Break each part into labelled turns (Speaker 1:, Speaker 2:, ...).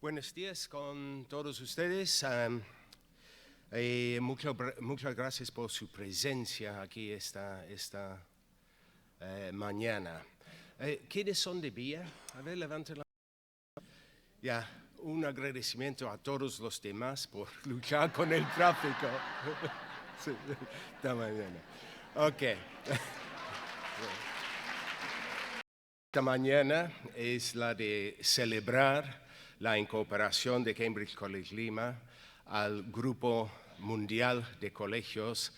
Speaker 1: Buenos días con todos ustedes. Muchas gracias por su presencia aquí esta mañana. ¿Quiénes son de vía? A ver, levanten la mano. Ya, un agradecimiento a todos los demás por luchar con el tráfico. Sí, esta mañana. Ok. Esta mañana es la de celebrar la incorporación de Cambridge College Lima al grupo mundial de colegios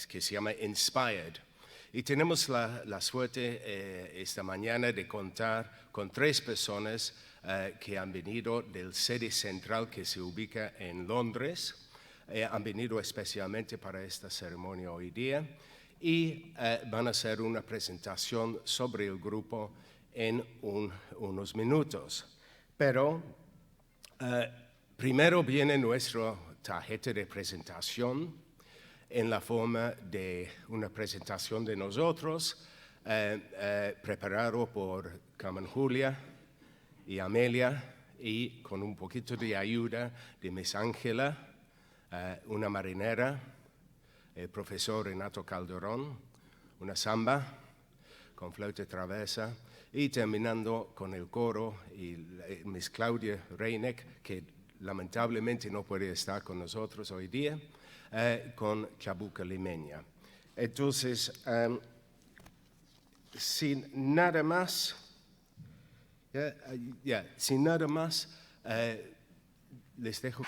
Speaker 1: que se llama Inspired. Y tenemos la suerte esta mañana de contar con 3 personas que han venido del sede central que se ubica en Londres. Han venido especialmente para esta ceremonia hoy día y van a hacer una presentación sobre el grupo en unos minutos. Pero primero viene nuestra tarjeta de presentación en la forma de una presentación de nosotros, preparado por Carmen Julia y Amelia, y con un poquito de ayuda de Miss Ángela, una marinera, el profesor Renato Calderón, una samba con flauta traversa, y terminando con el coro y Miss Claudia Reineck, que lamentablemente no puede estar con nosotros hoy día, con Chabuca Limeña. Entonces, sin nada más, les dejo.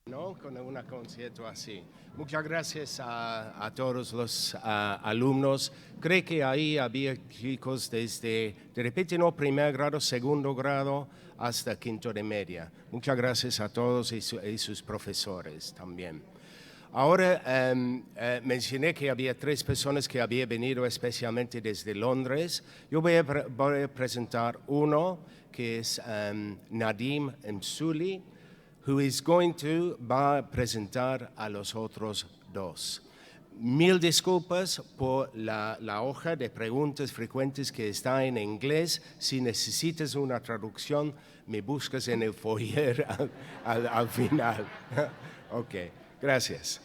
Speaker 1: ¿No? Con un concierto así. Muchas gracias a todos los alumnos. Creo que ahí había chicos desde, de repente, no primer grado, segundo grado, hasta quinto de media. Muchas gracias a todos y sus profesores también. Ahora mencioné que había 3 personas que habían venido especialmente desde Londres. Yo voy a presentar uno que es Nadim Msuli, who is va a presentar a los otros 2. Mil disculpas por la hoja de preguntas frecuentes que está en inglés. Si necesitas una traducción, me buscas en el foyer al final. Ok, gracias.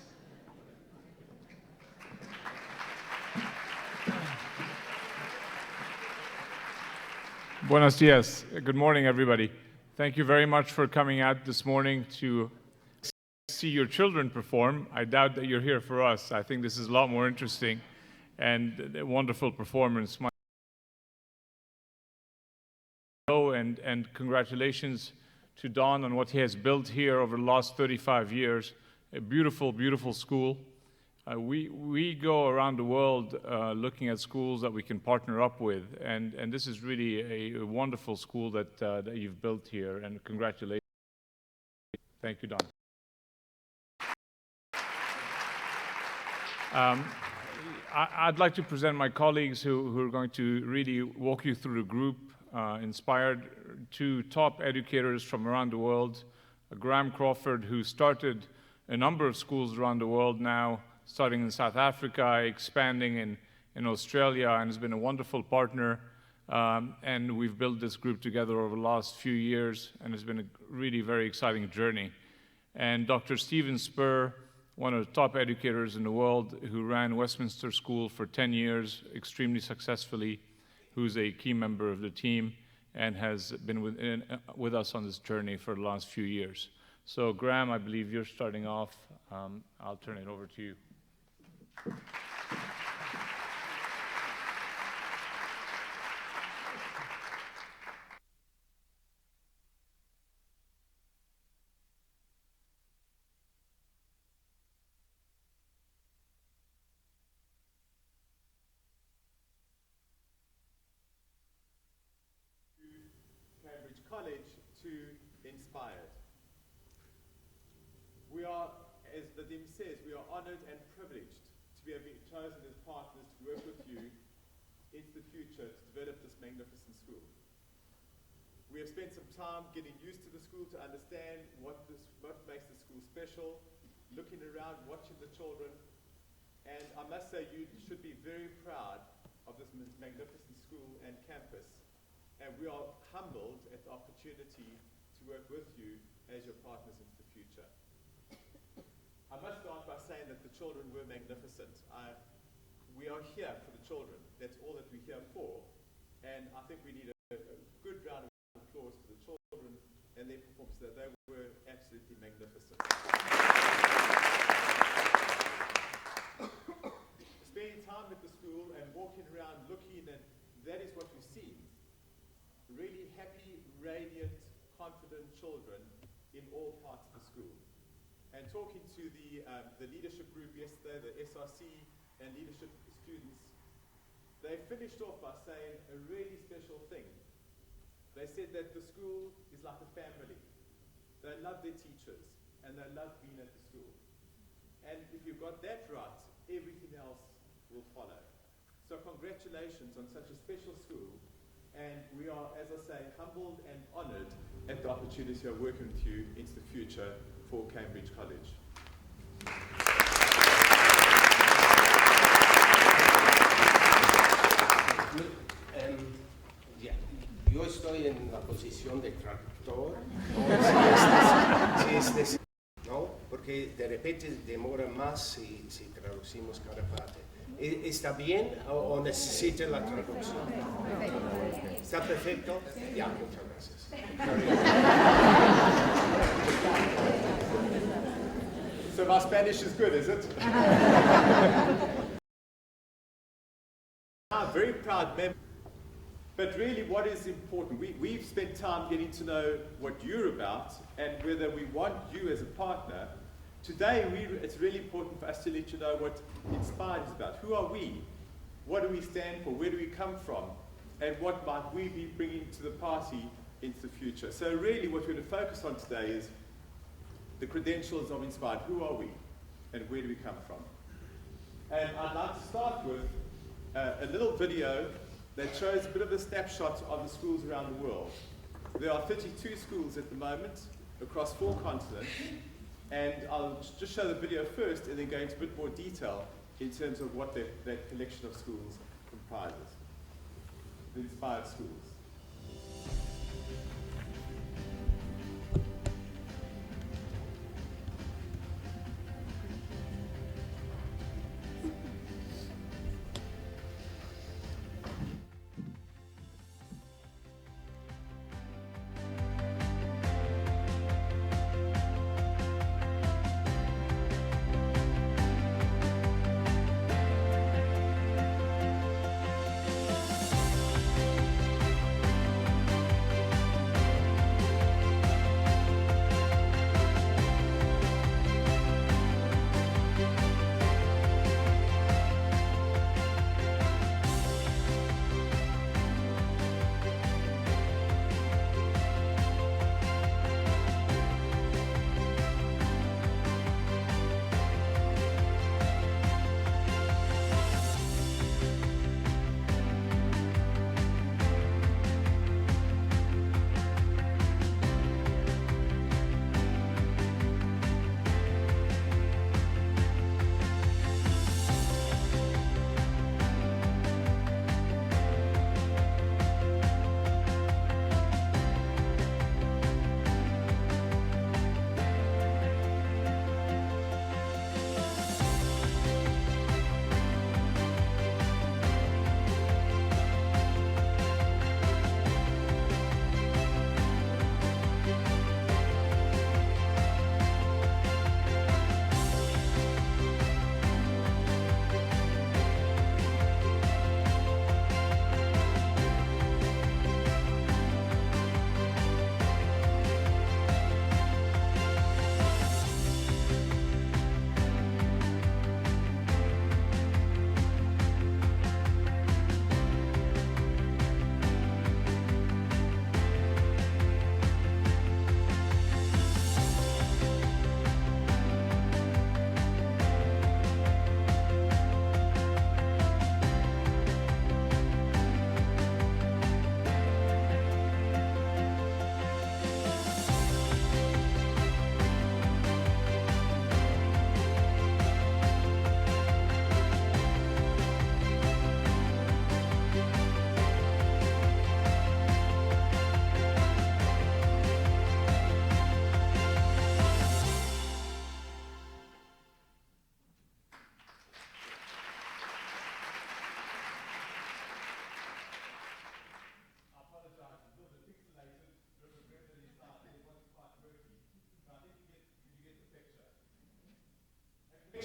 Speaker 2: Buenos dias. Good morning, everybody. Thank you very much for coming out this morning to see your children perform. I doubt that you're here for us. I think this is a lot more interesting and a wonderful performance. And congratulations to Don on what he has built here over the last 35 years. A beautiful, beautiful school. We go around the world looking at schools that we can partner up with, and this is really a wonderful school that you've built here, and congratulations. Thank you, Don. I'd like to present my colleagues who are going to really walk you through the group, inspired two top educators from around the world. Graham Crawford, who started a number of schools around the world now, starting in South Africa, expanding in Australia, and has been a wonderful partner. And we've built this group together over the last few years, and it's been a really very exciting journey. And Dr. Stephen Spur, one of the top educators in the world, who ran Westminster School for 10 years extremely successfully, who's a key member of the team and has been with us on this journey for the last few years. So Graham, I believe you're starting off. I'll turn it over to you.
Speaker 3: College to Inspired. We are, as the name says, we are honored and privileged to be chosen as partners to work with you into the future to develop this magnificent school. We have spent some time getting used to the school to understand what makes the school special, looking around, watching the children, and I must say you should be very proud of this magnificent school and campus. And we are humbled at the opportunity to work with you as your partners into the future. I must start by saying that the children were magnificent. We are here for the children. That's all that we're here for. And I think we need a good round of applause for the children and their performance. They were absolutely magnificent. Spending time at the school and walking around looking, and that is what we see. Really happy, radiant, confident children in all parts of the school. And talking to the leadership group yesterday, the SRC and leadership students, they finished off by saying a really special thing. They said that the school is like a family. They love their teachers and they love being at the school. And if you've got that right, everything else will follow. So congratulations on such a special school. And we are, as I say, humbled and honored at the opportunity of working with you into the future for Cambridge College.
Speaker 1: Yo estoy en la posición de traductor, ¿no? Porque de repente demora más si traducimos cada parte. ¿Está bien o necesita la traducción? ¿Está perfecto? Ya, muchas gracias.
Speaker 3: So my Spanish is good, is it? I'm very proud member. But really what is important, we've spent time getting to know what you're about and whether we want you as a partner. Today, it's really important for us to let you know what Inspired is about. Who are we? What do we stand for? Where do we come from? And what might we be bringing to the party into the future? So really what we're going to focus on today is the credentials of Inspired. Who are we? And where do we come from? And I'd like to start with a little video that shows a bit of a snapshot of the schools around the world. There are 32 schools at the moment across 4 continents. And I'll just show the video first and then go into a bit more detail in terms of what that collection of schools comprises. The Inspired Schools.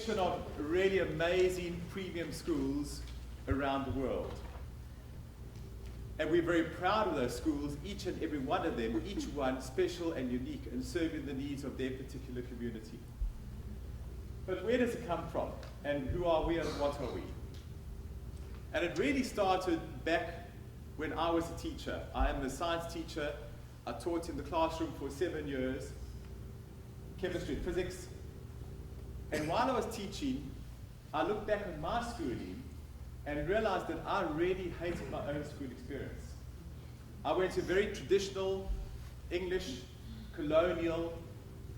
Speaker 3: collection of really amazing premium schools around the world. And we're very proud of those schools, each and every one of them, each one special and unique and serving the needs of their particular community. But where does it come from? And who are we and what are we? And it really started back when I was a teacher. I am a science teacher. I taught in the classroom for 7 years, chemistry and physics. And while I was teaching, I looked back on my schooling and realized that I really hated my own school experience. I went to very traditional, English, colonial,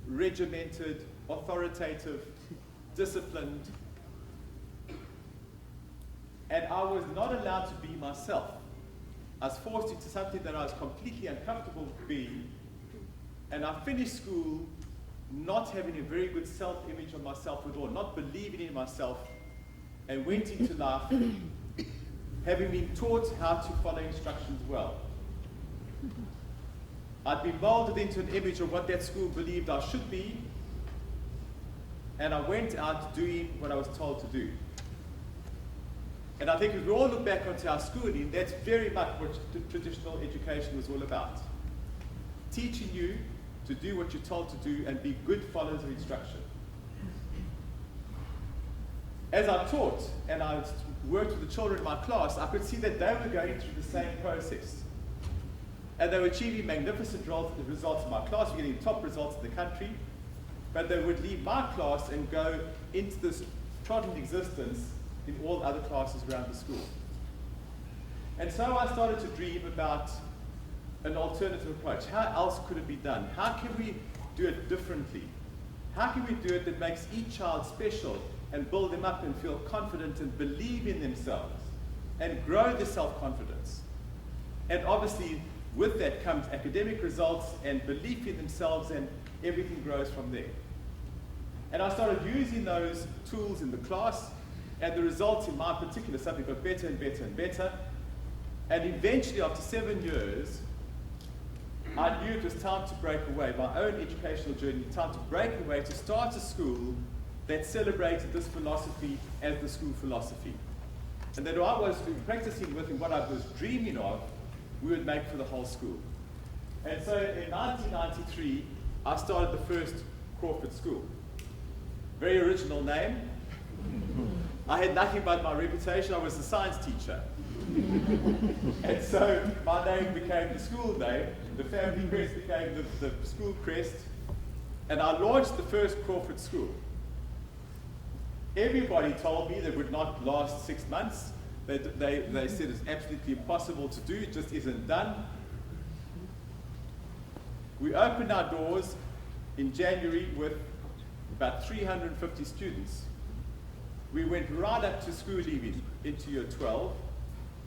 Speaker 3: regimented, authoritative, disciplined, and I was not allowed to be myself. I was forced into something that I was completely uncomfortable being, and I finished school not having a very good self-image of myself at all, not believing in myself, and went into life having been taught how to follow instructions well. I'd been molded into an image of what that school believed I should be, and I went out doing what I was told to do. And I think if we all look back onto our schooling, that's very much what traditional education was all about. Teaching you to do what you're told to do and be good followers of instruction. As I taught and I worked with the children in my class, I could see that they were going through the same process. And they were achieving magnificent results in my class, getting top results in the country, but they would leave my class and go into this trodden existence in all other classes around the school. And so I started to dream about an alternative approach. How else could it be done? How can we do it differently? How can we do it that makes each child special and build them up and feel confident and believe in themselves and grow their self-confidence? And obviously, with that comes academic results and belief in themselves, and everything grows from there. And I started using those tools in the class, and the results in my particular subject got better and better and better. And eventually, after 7 years, I knew it was time to break away, my own educational journey, time to break away, to start a school that celebrated this philosophy as the school philosophy. And that I was practicing with and what I was dreaming of, we would make for the whole school. And so in 1993, I started the first Crawford School. Very original name. I had nothing but my reputation. I was a science teacher. And so my name became the school name, the family crest became the school crest, and I launched the first Crawford School. Everybody told me that it would not last 6 months. They said it's absolutely impossible to do, it just isn't done. We opened our doors in January with about 350 students. We went right up to school leaving into year 12,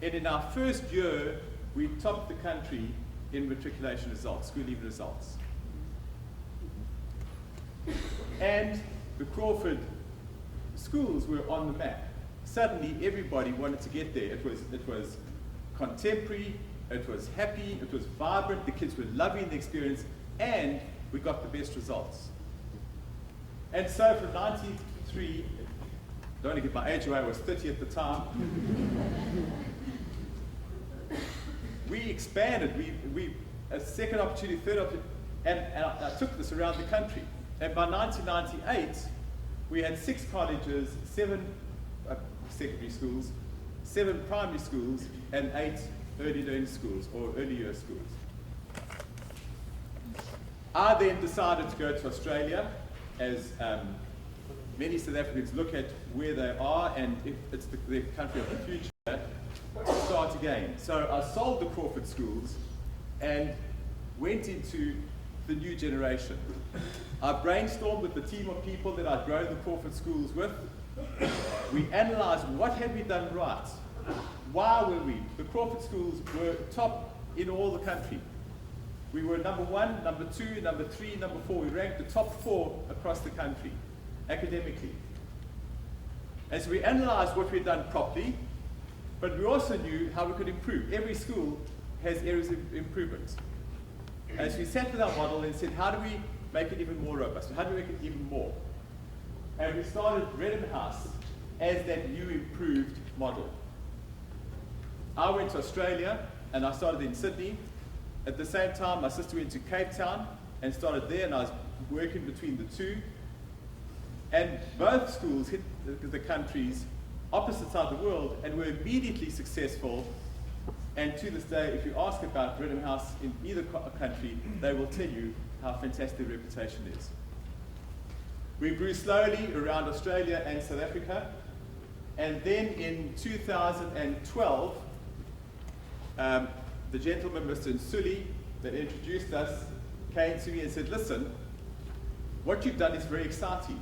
Speaker 3: and in our first year, we topped the country in matriculation results, school leaving results. And the Crawford schools were on the map. Suddenly, everybody wanted to get there. It was contemporary, it was happy, it was vibrant, the kids were loving the experience, and we got the best results. And so from 93, don't want to give my age away, I was 30 at the time, we expanded, we a second opportunity, third opportunity, and I took this around the country. And by 1998, we had 6 colleges, 7 secondary schools, 7 primary schools, and 8 early learning schools, or early year schools. I then decided to go to Australia, as many South Africans look at where they are, and if it's the country of the future, to start again. So I sold the Crawford schools and went into the new generation. I brainstormed with the team of people that I'd grown the Crawford schools with. We analysed what had we done right. Why were we? The Crawford schools were top in all the country. We were number 1, number 2, number 3, number 4. We ranked the top 4 across the country, academically. And so we analysed what we'd done properly, but we also knew how we could improve. Every school has areas of improvement. And so we sat with our model and said, how do we make it even more robust? How do we make it even more? And we started Rhythm House as that new improved model. I went to Australia and I started in Sydney. At the same time, my sister went to Cape Town and started there, and I was working between the two. And both schools hit the countries opposite sides of the world and were immediately successful. And to this day, if you ask about Rhythm House in either country, they will tell you how fantastic their reputation is. We grew slowly around Australia and South Africa. And then in 2012, the gentleman, Mr. Nsuli, that introduced us, came to me and said, listen, what you've done is very exciting.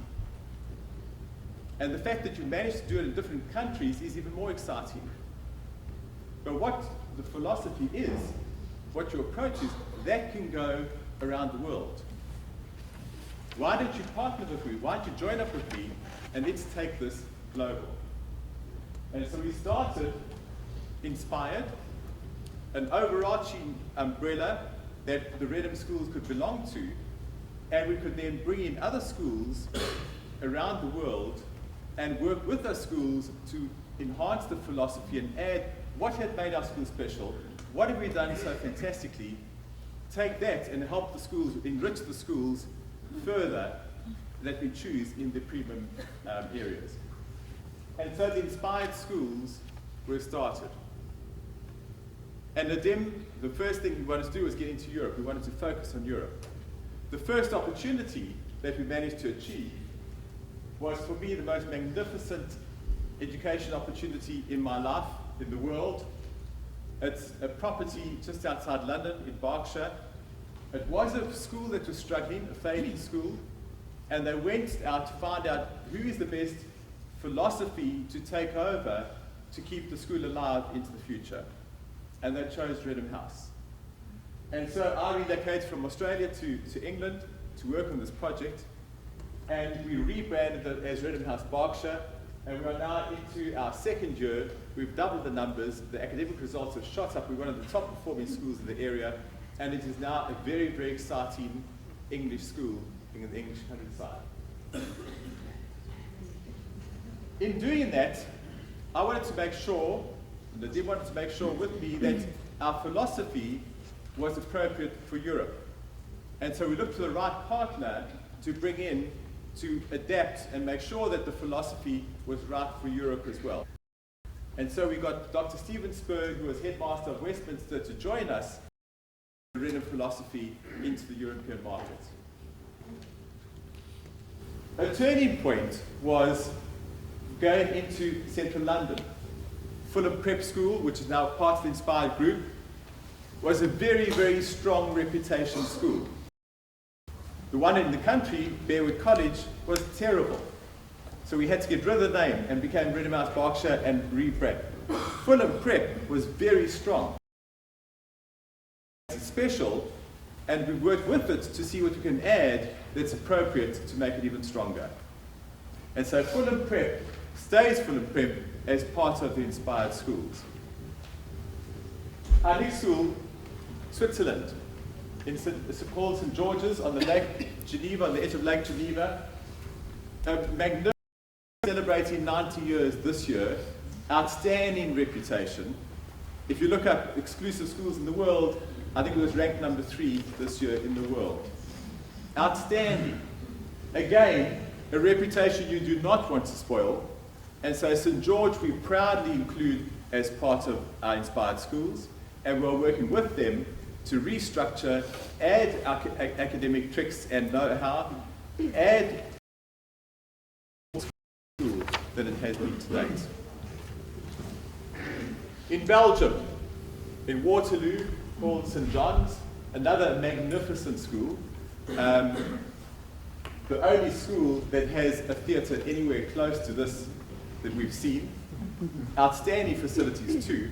Speaker 3: And the fact that you managed to do it in different countries is even more exciting. But what the philosophy is, what your approach is, that can go around the world. Why don't you partner with me? Why don't you join up with me, and let's take this global? And so we started Inspired, an overarching umbrella that the Rhythm schools could belong to, and we could then bring in other schools around the world and work with those schools to enhance the philosophy and add what had made our school special, what have we done so fantastically, take that and help the schools, enrich the schools further that we choose in the premium areas. And so the Inspired schools were started. And Nadim, the first thing we wanted to do was get into Europe. We wanted to focus on Europe. The first opportunity that we managed to achieve was, for me, the most magnificent education opportunity in my life, in the world. It's a property just outside London in Berkshire. It was a school that was struggling, a failing school, and they went out to find out who is the best philosophy to take over to keep the school alive into the future. And they chose Rhythm House. And so I relocated from Australia to England to work on this project, and we rebranded it as Rhythm House Berkshire, and we are now into our second year. We've doubled the numbers, the academic results have shot up. We're one of the top performing schools in the area, and it is now a very, very exciting English school in the English countryside. In doing that, I wanted to make sure, Nadim wanted to make sure with me that our philosophy was appropriate for Europe. And so we looked for the right partner to bring in to adapt and make sure that the philosophy was right for Europe as well. And so we got Dr. Stephen Spur, who was headmaster of Westminster, to join us in Rhythm philosophy into the European market. A turning point was going into central London. Fulham Prep School, which is now part of the Inspired Group, was a very, very strong reputation school. The one in the country, Bearwood College, was terrible. So we had to get rid of the name and became Rhythm House Berkshire and rebrand. Fulham Prep was very strong. It's special, and we worked with it to see what we can add that's appropriate to make it even stronger. And so Fulham Prep stays Fulham Prep as part of the Inspired schools. Our next school, Switzerland, it's called St. George's on the Lake Geneva, on the edge of Lake Geneva. Magnificent, celebrating 90 years this year, outstanding reputation. If you look up exclusive schools in the world, I think it was ranked number 3 this year in the world. Outstanding. Again, a reputation you do not want to spoil. And so St. George we proudly include as part of our Inspired schools, and we're working with them to restructure, add academic tricks and know-how, add school than it has been to date. In Belgium, in Waterloo, called St. John's, another magnificent school, the only school that has a theatre anywhere close to this that we've seen. Outstanding facilities too,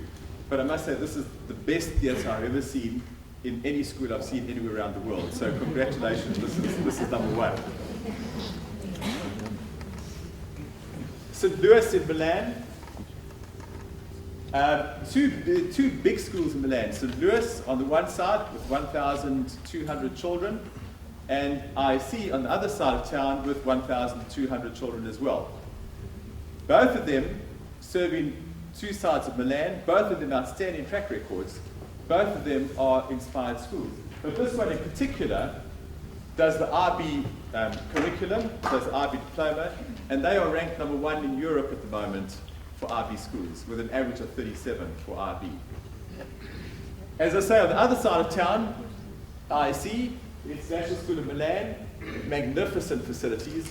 Speaker 3: but I must say this is the best theatre I've ever seen in any school I've seen anywhere around the world. So congratulations, this is number 1. St. Louis in Milan. Two big schools in Milan. St. Louis on the one side with 1,200 children, and IC on the other side of town with 1,200 children as well. Both of them serving two sides of Milan, both of them outstanding track records, both of them are inspired schools. But this one in particular does the IB curriculum, does the IB diploma, and they are ranked number 1 in Europe at the moment for IB schools, with an average of 37 for IB. As I say, on the other side of town, IC, the International School of Milan, magnificent facilities,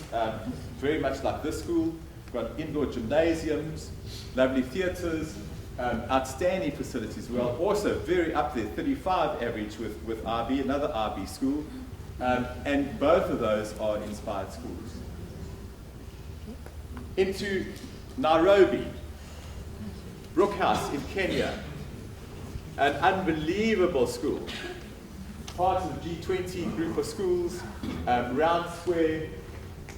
Speaker 3: very much like this school. We've got indoor gymnasiums, lovely theatres, outstanding facilities as well. Also very up there, 35 average with IB, another IB school. And both of those are inspired schools. Into Nairobi, Brook House in Kenya, an unbelievable school. Part of the G20 group of schools, round square,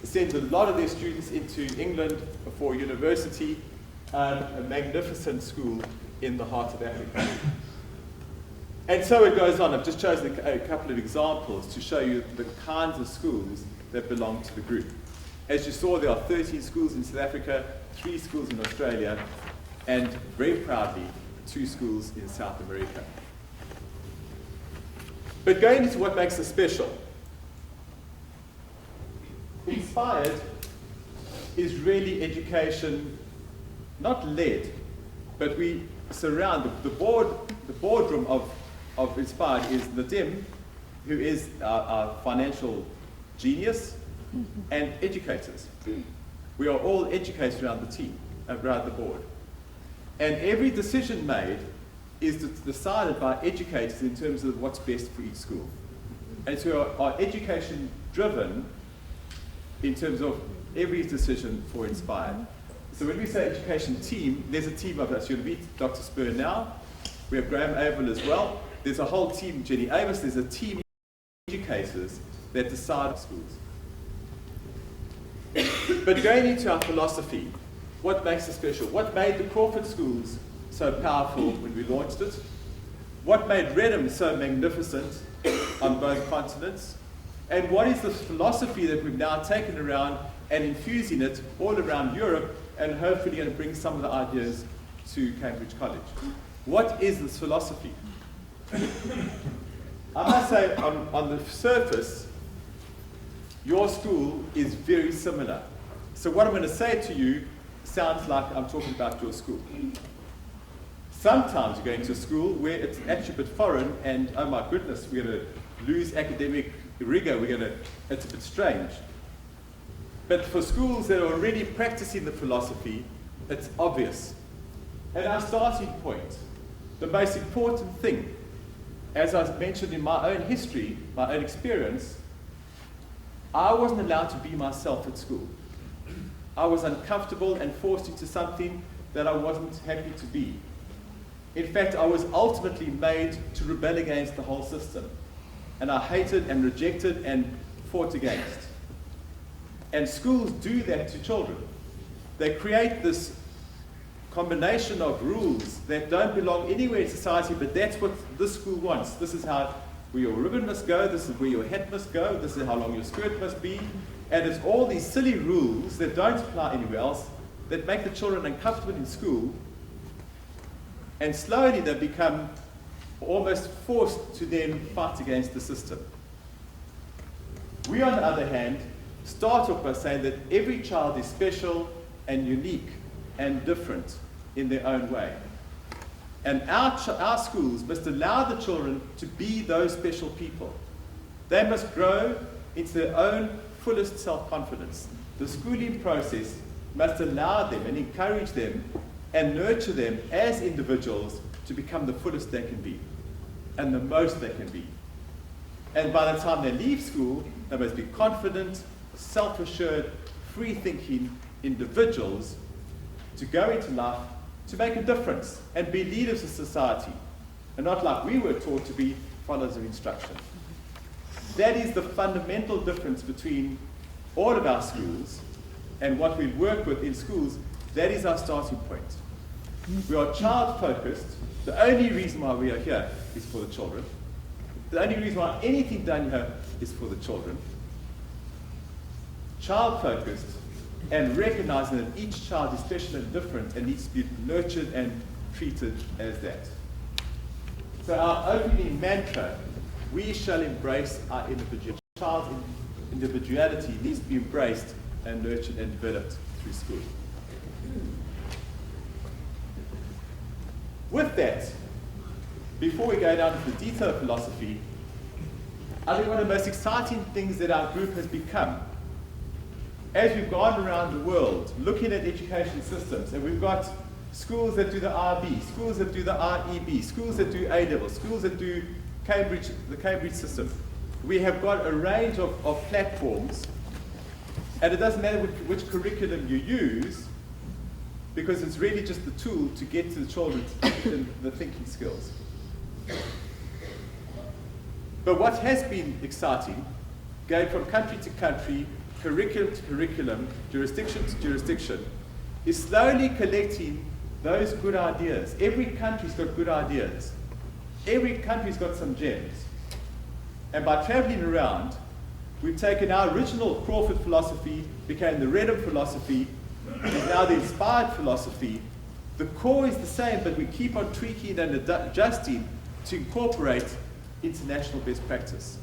Speaker 3: sends a lot of their students into England for university, a magnificent school in the heart of Africa. And so it goes on. I've just chosen a couple of examples to show you the kinds of schools that belong to the group. As you saw, there are 13 schools in South Africa, 3 schools in Australia, and very proudly, 2 schools in South America. But going into what makes us special, Inspired is really education, not led, but we surround the boardroom of Inspired is Nadim, who is our financial genius, and educators. We are all educators around the team, around the board. And every decision made is decided by educators in terms of what's best for each school. And so our education driven in terms of every decision for Inspired. So when we say education team, there's a team of us. You'll meet Dr. Spur now. We have Graham Abel as well. There's a whole team, Jenny Avis. There's a team of educators that decide schools. But going into our philosophy, what makes us special? What made the Crawford schools so powerful when we launched it? What made Redham so magnificent on both continents? And what is the philosophy that we've now taken around and infusing it all around Europe and hopefully going to bring some of the ideas to Cambridge College? What is this philosophy? I must say, on the surface, your school is very similar. So what I'm going to say to you sounds like I'm talking about your school. Sometimes you go into a school where it's actually a bit foreign and, oh my goodness, we're going to lose academic rigor, it's a bit strange. But for schools that are already practicing the philosophy, it's obvious. And our starting point, the most important thing, as I mentioned in my own history, my own experience, I wasn't allowed to be myself at school. I was uncomfortable and forced into something that I wasn't happy to be. In fact, I was ultimately made to rebel against the whole system. And I hated and rejected and fought against. And schools do that to children. They create this combination of rules that don't belong anywhere in society, but that's what this school wants. This is where your ribbon must go, this is where your hat must go, this is how long your skirt must be. And it's all these silly rules that don't apply anywhere else that make the children uncomfortable in school. And slowly they become almost forced to then fight against the system. We, on the other hand, start off by saying that every child is special and unique and different in their own way. And our schools must allow the children to be those special people. They must grow into their own fullest self-confidence. The schooling process must allow them and encourage them and nurture them as individuals to become the fullest they can be and the most they can be. And by the time they leave school, they must be confident, self-assured, free-thinking individuals to go into life to make a difference and be leaders of society, and not like we were taught to be followers of instruction. That is the fundamental difference between all of our schools and what we work with in schools. That is our starting point. We are child-focused. The only reason why we are here is for the children. The only reason why anything done here is for the children. Child-focused, and recognizing that each child is special and different and needs to be nurtured and treated as that. So our opening mantra, we shall embrace our individuality. Child's individuality needs to be embraced and nurtured and developed through school. With that, before we go down to the detailed philosophy, I think one of the most exciting things that our group has become, as we've gone around the world looking at education systems, and we've got schools that do the IB, schools that do the IEB, schools that do A-level, schools that do the Cambridge system. We have got a range of platforms, and it doesn't matter which curriculum you use, because it's really just the tool to get to the children the thinking skills. But what has been exciting, going from country to country, curriculum to curriculum, jurisdiction to jurisdiction, is slowly collecting those good ideas. Every country's got good ideas. Every country's got some gems. And by traveling around, we've taken our original Crawford philosophy, became the Redham philosophy, is now the inspired philosophy. The core is the same, but we keep on tweaking and adjusting to incorporate international best practice.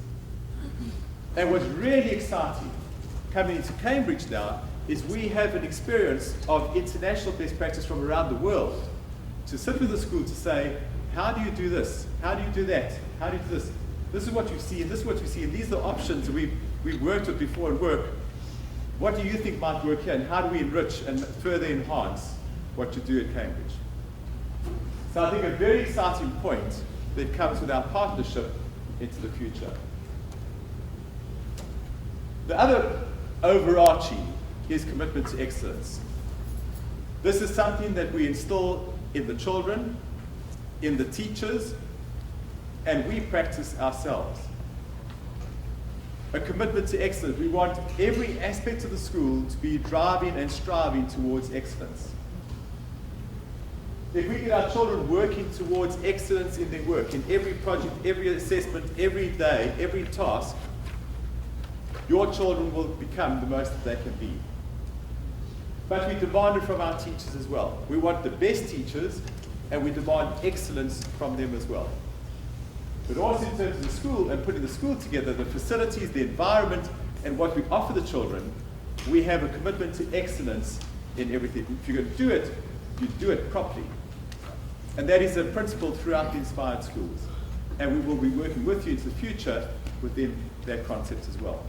Speaker 3: And what's really exciting coming into Cambridge now is we have an experience of international best practice from around the world to sit with the school to say, how do you do this? How do you do that? How do you do this? This is what you see, and this is what you see, and these are options that we've worked with before and work. What do you think might work here, and how do we enrich and further enhance what you do at Cambridge? So I think a very exciting point that comes with our partnership into the future. The other overarching is commitment to excellence. This is something that we instill in the children, in the teachers, and we practice ourselves. A commitment to excellence. We want every aspect of the school to be driving and striving towards excellence. If we get our children working towards excellence in their work, in every project, every assessment, every day, every task, your children will become the most that they can be. But we demand it from our teachers as well. We want the best teachers, and we demand excellence from them as well. But also in terms of the school and putting the school together, the facilities, the environment, and what we offer the children, we have a commitment to excellence in everything. If you're going to do it, you do it properly. And that is a principle throughout the Inspired Schools. And we will be working with you into the future within that concept as well.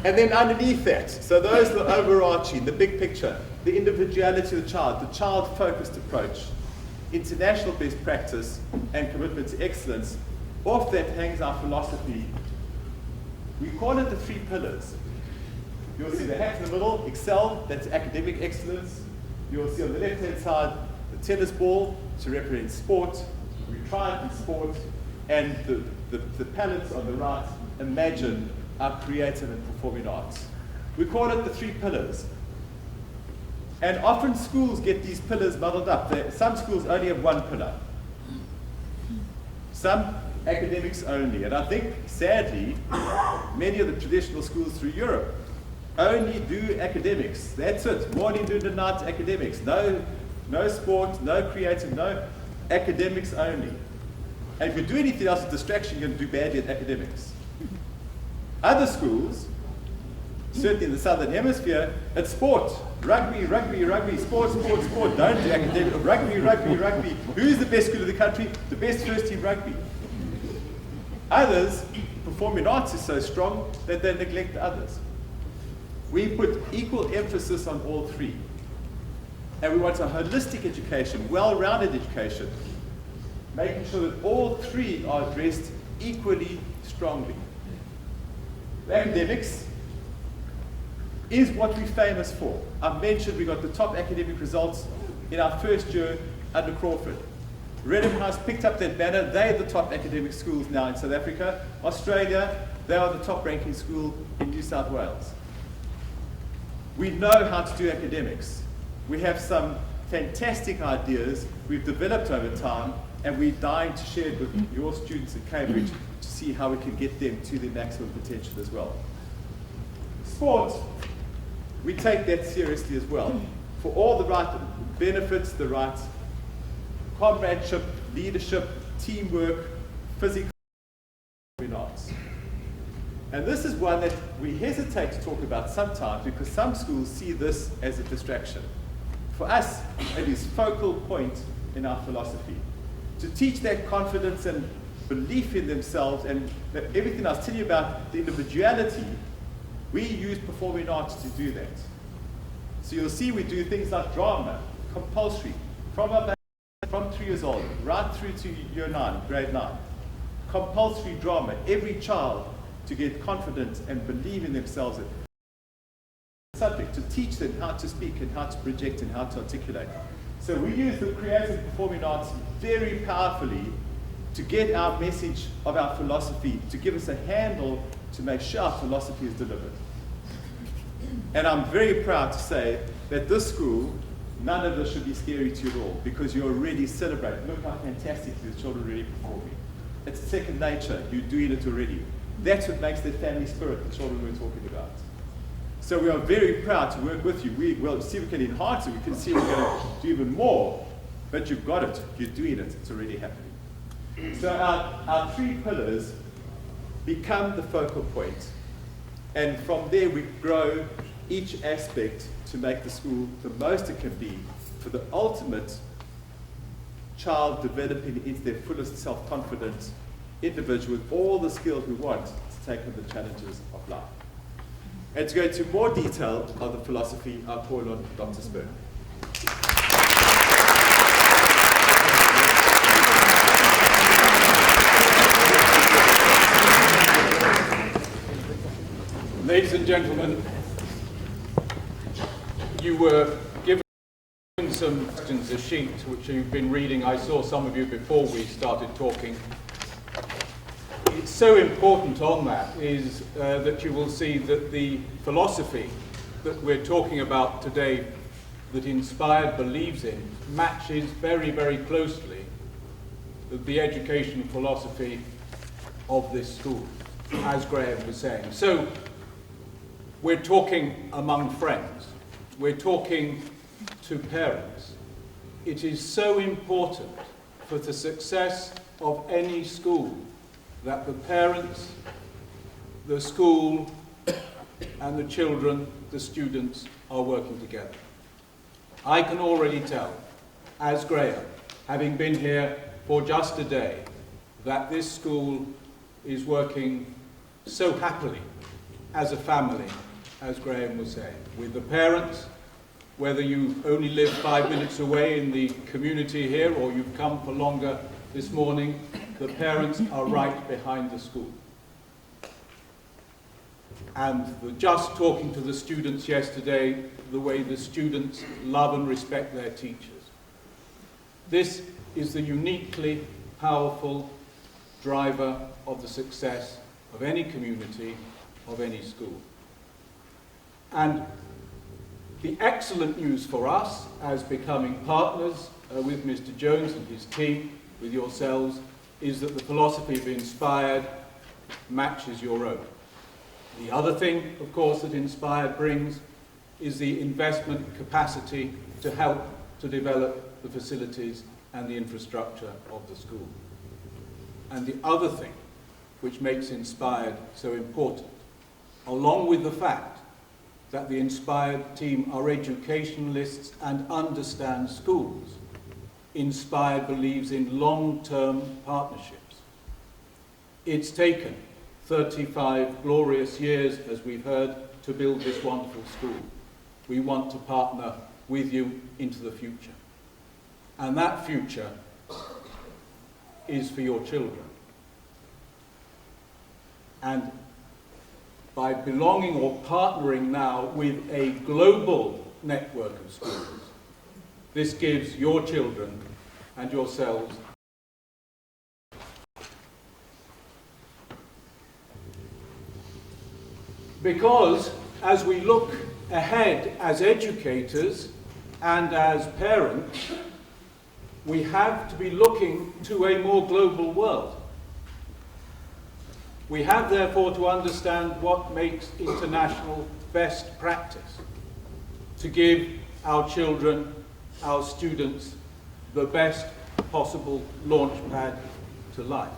Speaker 3: And then underneath that, so those are the overarching, the big picture, the individuality of the child-focused approach, international best practice, and commitment to excellence. Off that hangs our philosophy. We call it the 3 pillars. You'll see the hat in the middle, excel, that's academic excellence. You'll see on the left-hand side the tennis ball to represent sport, we triumph in sport, and the palettes on the right imagine our creative and performing arts. We call it the 3 pillars. And often schools get these pillars muddled up. Some schools only have 1 pillar. Some academics only. And I think, sadly, many of the traditional schools through Europe only do academics. That's it. Morning, noon, and night academics. No sport, no creative, no academics only. And if you do anything else as distraction, you're going to do badly at academics. Other schools, certainly in the Southern Hemisphere, it's sport. Rugby, rugby, rugby, sport, sport, sport. Don't do academic. Rugby, rugby, rugby. Who's the best school in the country? The best first team rugby. Others, performing arts is so strong that they neglect the others. We put equal emphasis on all 3. And we want a holistic education, well-rounded education, making sure that all 3 are addressed equally strongly. Academics is what we're famous for. I've mentioned we got the top academic results in our first year under Crawford. Redham House picked up that banner. They're the top academic schools now in South Africa. Australia, they are the top ranking school in New South Wales. We know how to do academics. We have some fantastic ideas we've developed over time, and we're dying to share it with your students at Cambridge to see how we can get them to their maximum potential as well. Sport, we take that seriously as well. For all the right benefits, the right comradeship, leadership, teamwork, physical arts. And this is one that we hesitate to talk about sometimes because some schools see this as a distraction. For us, it is focal point in our philosophy. To teach that confidence and belief in themselves and that everything I was telling you about the individuality, we use performing arts to do that. So you'll see we do things like drama, compulsory, from 3 years old, right through to year 9, grade 9. Compulsory drama, every child to get confident and believe in themselves. Subject to teach them how to speak and how to project and how to articulate. So we use the creative performing arts very powerfully to get our message of our philosophy, to give us a handle to make sure our philosophy is delivered. And I'm very proud to say that this school, none of this should be scary to you at all because you're already celebrating. Look how fantastic the children are already performing. It's second nature, you're doing it already. That's what makes the family spirit the children we're talking about. So we are very proud to work with you. We'll see if we can enhance it, we can see we're going to do even more, but you've got it, you're doing it, it's already happening. So our 3 pillars become the focal point, and from there we grow each aspect to make the school the most it can be for the ultimate child developing into their fullest self-confident individual with all the skills we want to take on the challenges of life. And to go into more detail of the philosophy, I'll call on Dr. Spurn.
Speaker 4: Ladies and gentlemen, you were given some questions, a sheet which you've been reading. I saw some of you before we started talking. It's so important on that is that you will see that the philosophy that we're talking about today, that Inspired believes in, matches very, very closely the education philosophy of this school, as Graham was saying. So we're talking among friends, we're talking to parents. It is so important for the success of any school that the parents, the school, and the children, the students, are working together. I can already tell, as Graham, having been here for just a day, that this school is working so happily as a family, as Graham was saying, with the parents, whether you only live 5 minutes away in the community here or you've come for longer this morning, the parents are right behind the school. And just talking to the students yesterday, the way the students love and respect their teachers. This is the uniquely powerful driver of the success of any community, of any school. And the excellent news for us as becoming partners with Mr. Jones and his team, with yourselves, is that the philosophy of Inspired matches your own. The other thing, of course, that Inspired brings is the investment capacity to help to develop the facilities and the infrastructure of the school. And the other thing which makes Inspired so important, along with the fact that the Inspired team are educationalists and understand schools, Inspired believes in long-term partnerships. It's taken 35 glorious years, as we've heard, to build this wonderful school. We want to partner with you into the future. And that future is for your children. And by belonging or partnering now with a global network of schools, this gives your children and yourselves because as we look ahead as educators and as parents, we have to be looking to a more global world. We have therefore to understand what makes international best practice to give our children, our students, the best possible launch pad to life.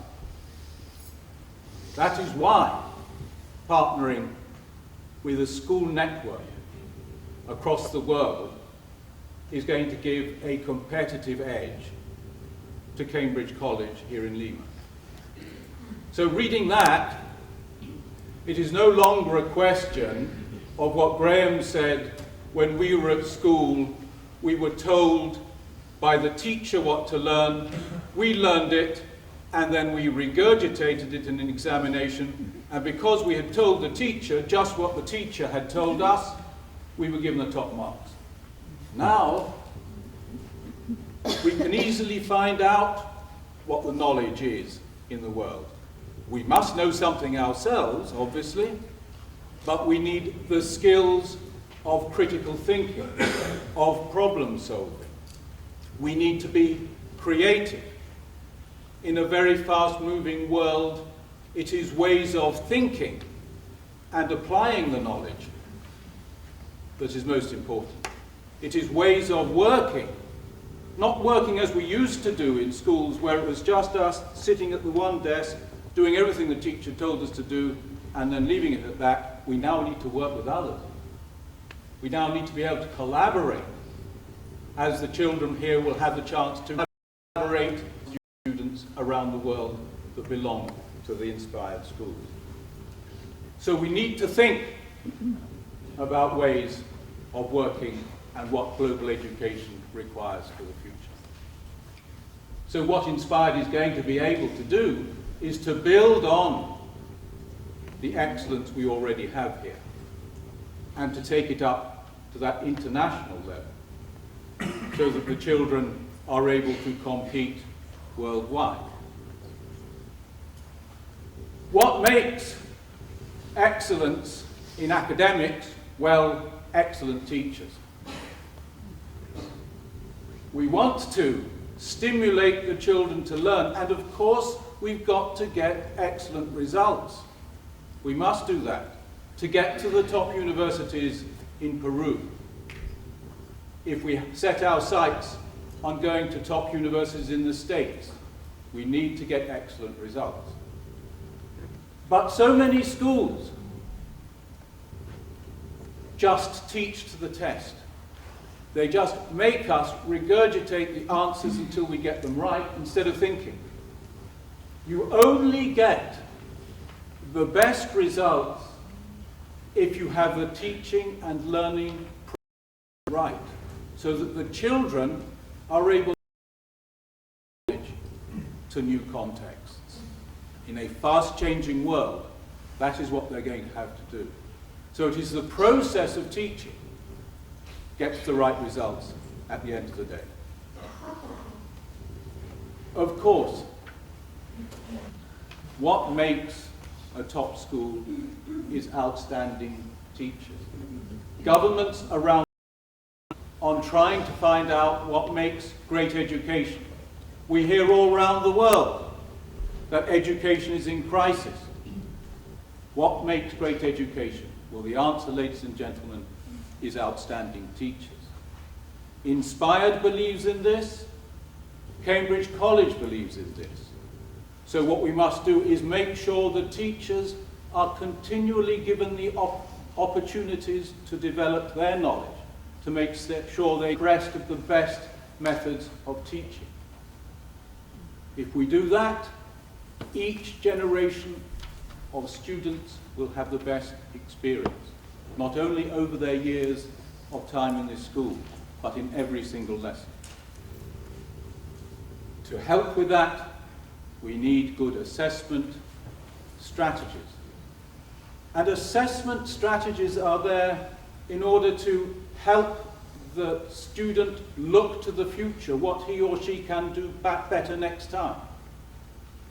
Speaker 4: That is why partnering with a school network across the world is going to give a competitive edge to Cambridge College here in Lima. So reading that, it is no longer a question of what Graham said when we were at school. We were told by the teacher what to learn, we learned it, and then we regurgitated it in an examination, and because we had told the teacher just what the teacher had told us, we were given the top marks. Now, we can easily find out what the knowledge is in the world. We must know something ourselves, obviously, but we need the skills of critical thinking, of problem solving. We need to be creative. In a very fast-moving world, it is ways of thinking and applying the knowledge that is most important. It is ways of working, not working as we used to do in schools where it was just us sitting at the one desk, doing everything the teacher told us to do, and then leaving it at that. We now need to work with others. We now need to be able to collaborate, as the children here will have the chance to collaborate with students around the world that belong to the inspired schools. So we need to think about ways of working and what global education requires for the future. So what Inspired is going to be able to do is to build on the excellence we already have here and to take it up to that international level so that the children are able to compete worldwide. What makes excellence in academics? Well, excellent teachers. We want to stimulate the children to learn, and of course we've got to get excellent results. We must do that to get to the top universities in Peru. If we set our sights on going to top universities in the States, we need to get excellent results. But so many schools just teach to the test. They just make us regurgitate the answers until we get them right instead of thinking. You only get the best results if you have the teaching and learning right, so that the children are able to manage to new contexts. In a fast-changing world, that is what they're going to have to do. So it is the process of teaching gets the right results at the end of the day. Of course, what makes a top school is outstanding teachers. Governments around on trying to find out what makes great education. We hear all around the world that education is in crisis. What makes great education? Well, the answer, ladies and gentlemen, is outstanding teachers. Inspired believes in this. Cambridge College believes in this. So what we must do is make sure the teachers are continually given the opportunities to develop their knowledge, to make sure they're abreast of the best methods of teaching. If we do that, each generation of students will have the best experience, not only over their years of time in this school, but in every single lesson. To help with that, we need good assessment strategies. And assessment strategies are there in order to help the student look to the future, what he or she can do better next time.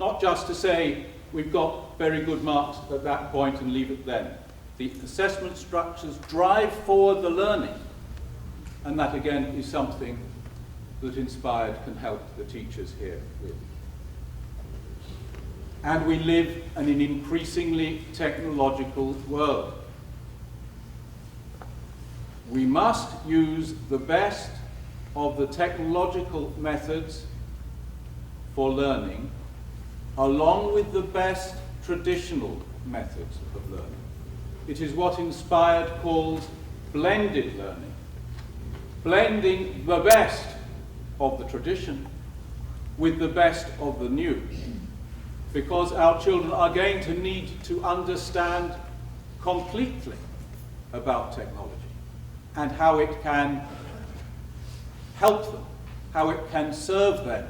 Speaker 4: Not just to say, we've got very good marks at that point and leave it then. The assessment structures drive forward the learning, and that again is something that Inspired can help the teachers here with. and we live in an increasingly technological world. We must use the best of the technological methods for learning, along with the best traditional methods of learning. It is what Inspired calls blended learning, blending the best of the tradition with the best of the new, because our children are going to need to understand completely about technology and how it can help them, how it can serve them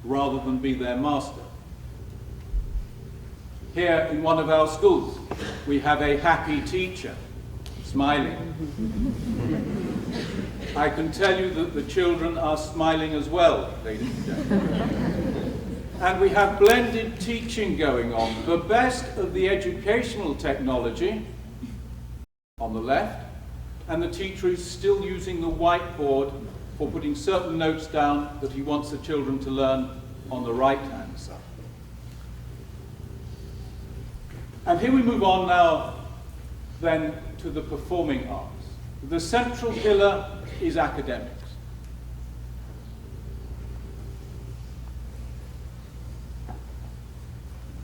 Speaker 4: rather than be their master. Here in one of our schools, we have a happy teacher, smiling. I can tell you that the children are smiling as well, ladies and gentlemen. And we have blended teaching going on. The best of the educational technology on the left, and the teacher is still using the whiteboard for putting certain notes down that he wants the children to learn on the right-hand side. And here we move on now then to the performing arts. The central pillar is academics.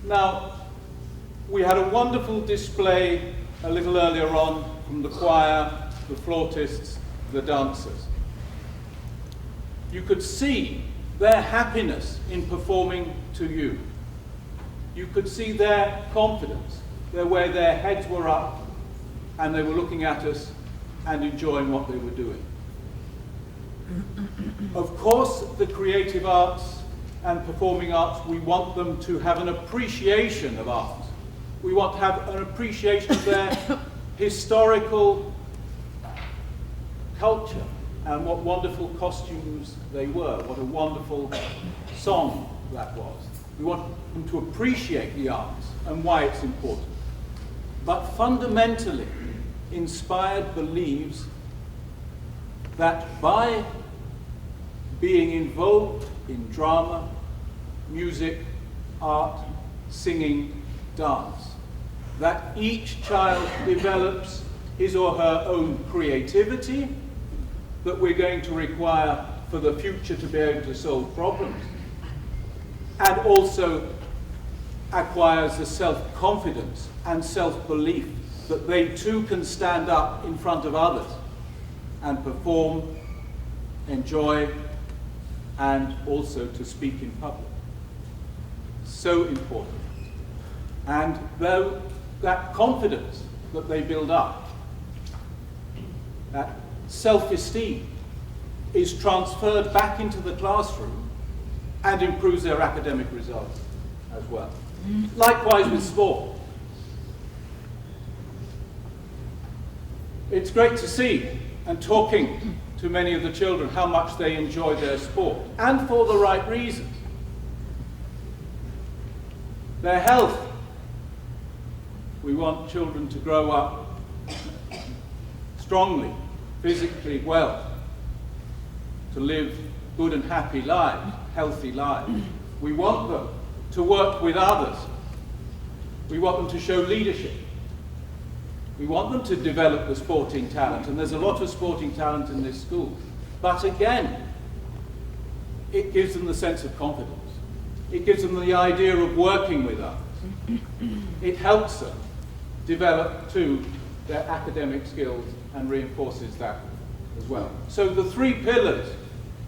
Speaker 4: Now, we had a wonderful display a little earlier on from the choir, the flautists, the dancers. You could see their happiness in performing to you. You could see their confidence, the way their heads were up and they were looking at us and enjoying what they were doing. Of course, the creative arts and performing arts, we want them to have an appreciation of art. We want to have an appreciation of their historical culture and what wonderful costumes they were, what a wonderful song that was. We want them to appreciate the arts and why it's important. But fundamentally, Inspired believes that by being involved in drama, music, art, singing, dance, that each child develops his or her own creativity that we're going to require for the future to be able to solve problems, and also acquires the self-confidence and self-belief that they too can stand up in front of others and perform, enjoy, and also to speak in public. So important. And though that confidence that they build up, that self-esteem, is transferred back into the classroom and improves their academic results as well. Likewise with sport. It's great to see, and talking to many of the children, how much they enjoy their sport, and for the right reasons. Their health. We want children to grow up strongly, physically well, to live good and happy lives, healthy lives. We want them to work with others. We want them to show leadership. We want them to develop the sporting talent, and there's a lot of sporting talent in this school. But again, it gives them the sense of confidence. It gives them the idea of working with others. It helps them develop, too, their academic skills and reinforces that as well. So the three pillars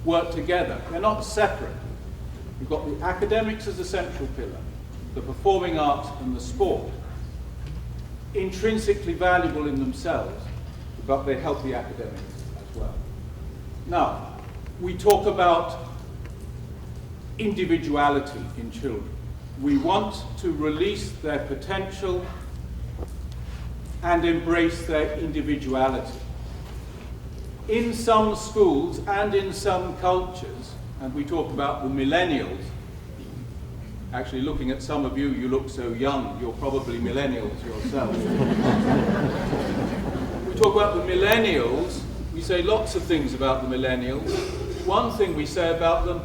Speaker 4: work together. They're not separate. You've got the academics as a central pillar, the performing arts and the sport, intrinsically valuable in themselves, but they help the academics as well. Now, we talk about individuality in children. We want to release their potential and embrace their individuality. In some schools and in some cultures, and we talk about the millennials. Actually, looking at some of you, you look so young, you're probably millennials yourself. We talk about the millennials, we say lots of things about the millennials. One thing we say about them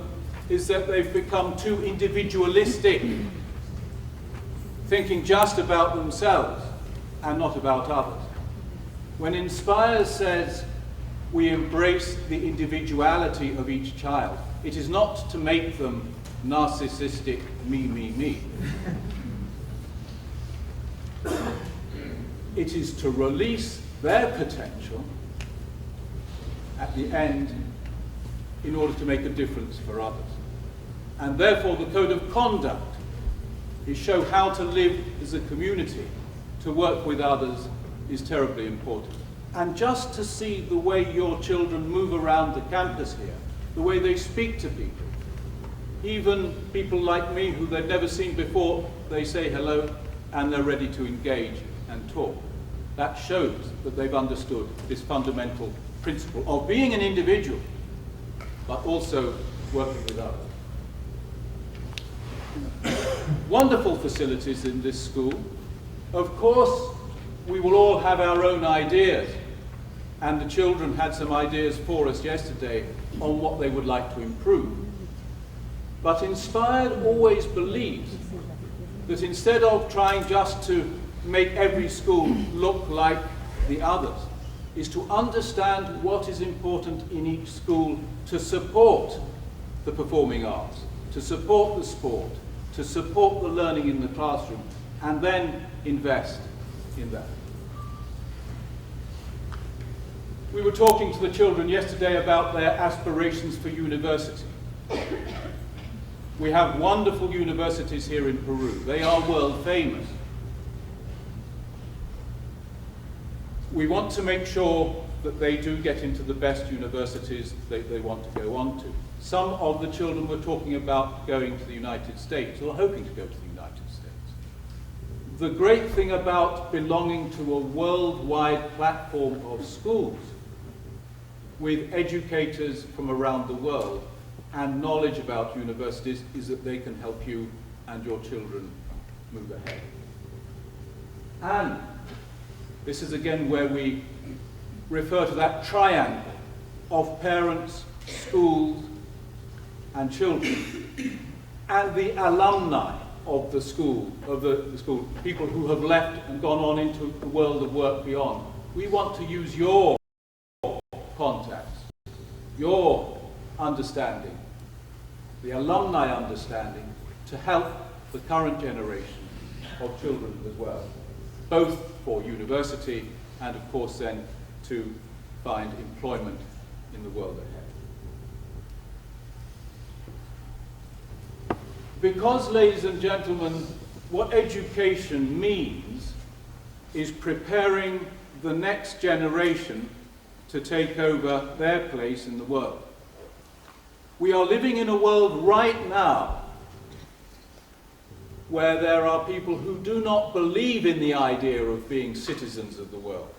Speaker 4: is that they've become too individualistic. thinking just about themselves and not about others. When Inspire says we embrace the individuality of each child, it is not to make them narcissistic me. It is to release their potential at the end in order to make a difference for others. And therefore the code of conduct is show how to live as a community, to work with others is terribly important. And just to see the way your children move around the campus here, the way they speak to people, even people like me who they've never seen before, they say hello and they're ready to engage and talk. That shows that they've understood this fundamental principle of being an individual, but also working with others. Wonderful facilities in this school. Of course, we will all have our own ideas, and the children had some ideas for us yesterday on what they would like to improve. But Inspired always believes that instead of trying just to make every school look like the others, is to understand what is important in each school to support the performing arts, to support the sport, to support the learning in the classroom, and then invest in that. We were talking to the children yesterday about their aspirations for university. We have wonderful universities here in Peru. They are world famous. We want to make sure that they do get into the best universities they want to go on to. Some of the children were talking about going to the United States, or hoping to go to the United States. The great thing about belonging to a worldwide platform of schools with educators from around the world and knowledge about universities is that they can help you and your children move ahead. And this is again where we refer to that triangle of parents, schools, and children, and the alumni of the school, people who have left and gone on into the world of work beyond. We want to use your contacts, your understanding, the alumni understanding, to help the current generation of children as well, both for university and of course then to find employment in the world ahead. Because, ladies and gentlemen, what education means is preparing the next generation to take over their place in the world. We are living in a world right now where there are people who do not believe in the idea of being citizens of the world.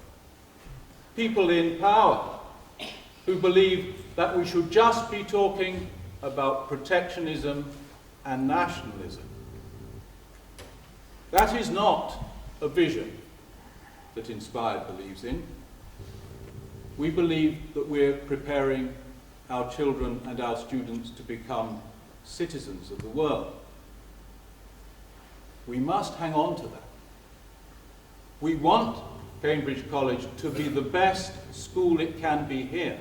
Speaker 4: People in power who believe that we should just be talking about protectionism and nationalism. That is not a vision that Inspired believes in. We believe that we're preparing our children and our students to become citizens of the world. We must hang on to that. We want Cambridge College to be the best school it can be here,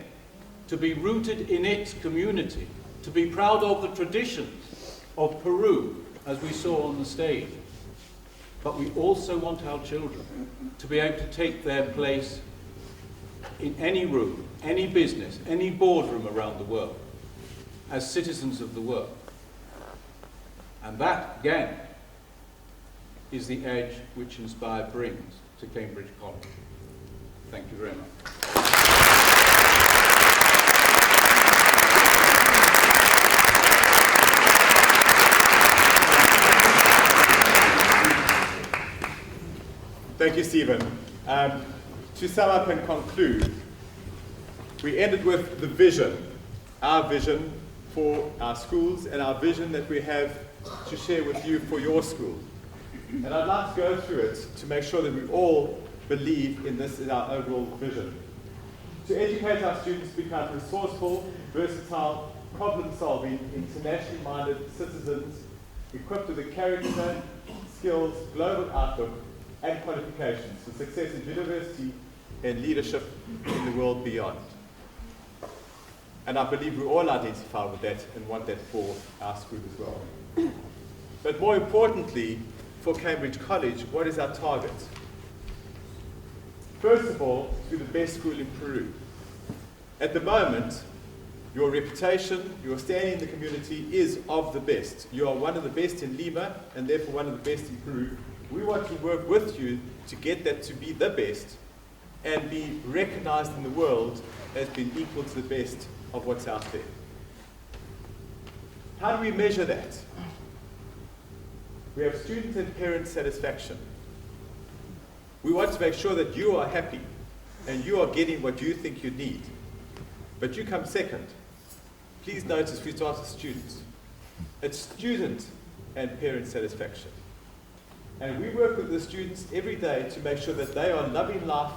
Speaker 4: to be rooted in its community, to be proud of the traditions of Peru, as we saw on the stage. But we also want our children to be able to take their place in any room, any business, any boardroom around the world, as citizens of the world. And that, again, is the edge which Inspire brings to Cambridge College. Thank you very much.
Speaker 3: Thank you, Stephen. To sum up and conclude, we ended with the vision, our vision for our schools and our vision that we have to share with you for your school. And I'd like to go through it to make sure that we all believe in this in our overall vision. To educate our students to become resourceful, versatile, problem-solving, internationally minded citizens equipped with the character, skills, global outlook, and qualifications for success in university and leadership in the world beyond. And I believe we all identify with that and want that for our school as well. But more importantly, for Cambridge College, what is our target? First of all, to be the best school in Peru. At the moment, your reputation, your standing in the community is of the best. You are one of the best in Lima and therefore one of the best in Peru. We want to work with you to get that to be the best and be recognized in the world as being equal to the best of what's out there. How do we measure that? We have student and parent satisfaction. We want to make sure that you are happy and you are getting what you think you need. But you come second. Please notice we start with students. It's student and parent satisfaction. And we work with the students every day to make sure that they are loving life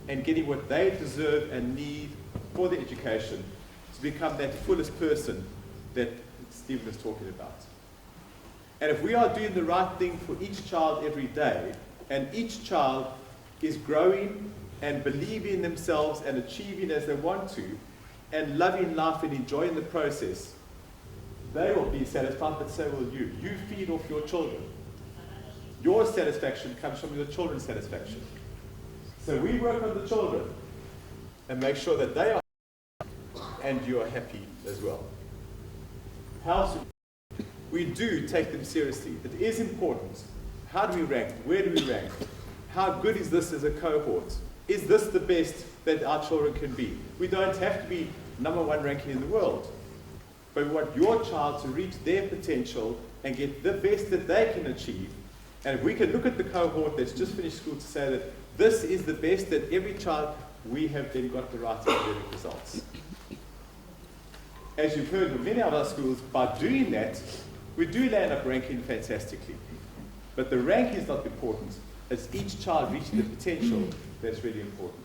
Speaker 3: and getting what they deserve and need for their education to become that fullest person that Stephen was talking about. And if we are doing the right thing for each child every day, and each child is growing and believing in themselves and achieving as they want to, and loving life and enjoying the process, they will be satisfied, but so will you. You feed off your children. Your satisfaction comes from your children's satisfaction. So we work on the children and make sure that they are happy and you are happy as well. We do take them seriously. It is important. How do we rank? Where do we rank? How good is this as a cohort? Is this the best that our children can be? We don't have to be #1 ranking in the world, but we want your child to reach their potential and get the best that they can achieve. And if we can look at the cohort that's just finished school to say that this is the best that every child, we have then got the right academic results. As you've heard from many of our schools, by doing that, we do land up ranking fantastically. But the rank is not important. It's each child reaching the potential that's really important.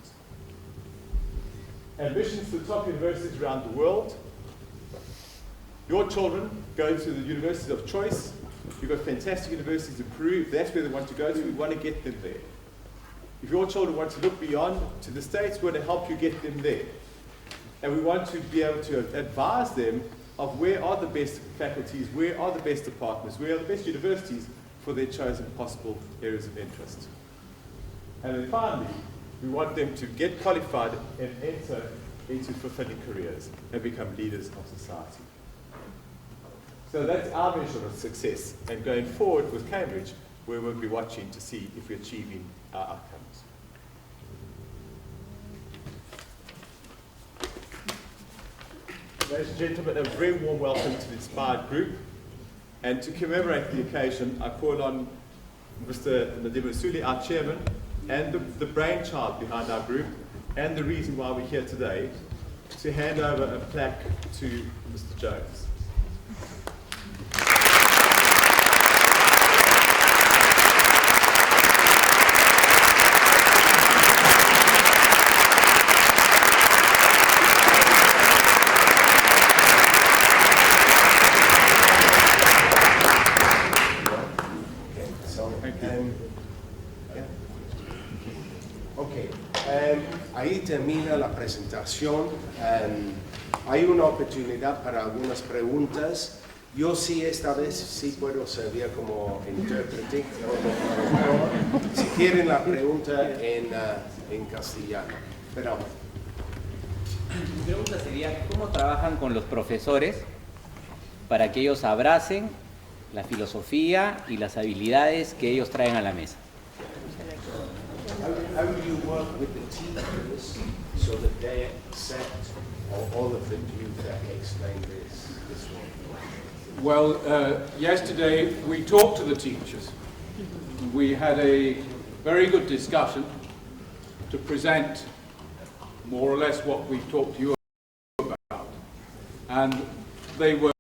Speaker 3: Ambitions to the top universities around the world. Your children go to the universities of choice. You've got fantastic universities in Peru. If that's where they want to go to, we want to get them there. If your children want to look beyond to the States, we want to help you get them there. And we want to be able to advise them of where are the best faculties, where are the best departments, where are the best universities for their chosen possible areas of interest. And then finally, we want them to get qualified and enter into fulfilling careers and become leaders of society. So that's our measure of success. And going forward with Cambridge, we will be watching to see if we're achieving our outcomes. Ladies and gentlemen, a very warm welcome to the Inspired Group. And to commemorate the occasion, I call on Mr. Nadim Rasuli, our chairman, and the brainchild behind our group, and the reason why we're here today, to hand over a plaque to Mr. Jones.
Speaker 1: Ahí termina la presentación. Hay una oportunidad para algunas preguntas. Yo sí, esta vez sí puedo servir como intérprete, como traductor, si quieren la pregunta en castellano. Pero
Speaker 5: mi pregunta sería, ¿cómo trabajan con los profesores para que ellos abracen la filosofía y las habilidades que ellos traen a la mesa?
Speaker 1: how do you work with the teachers so that they accept all of the views that explain this one?
Speaker 4: Well, yesterday we talked to the teachers. We had a very good discussion to present more or less what we talked to you about. And they were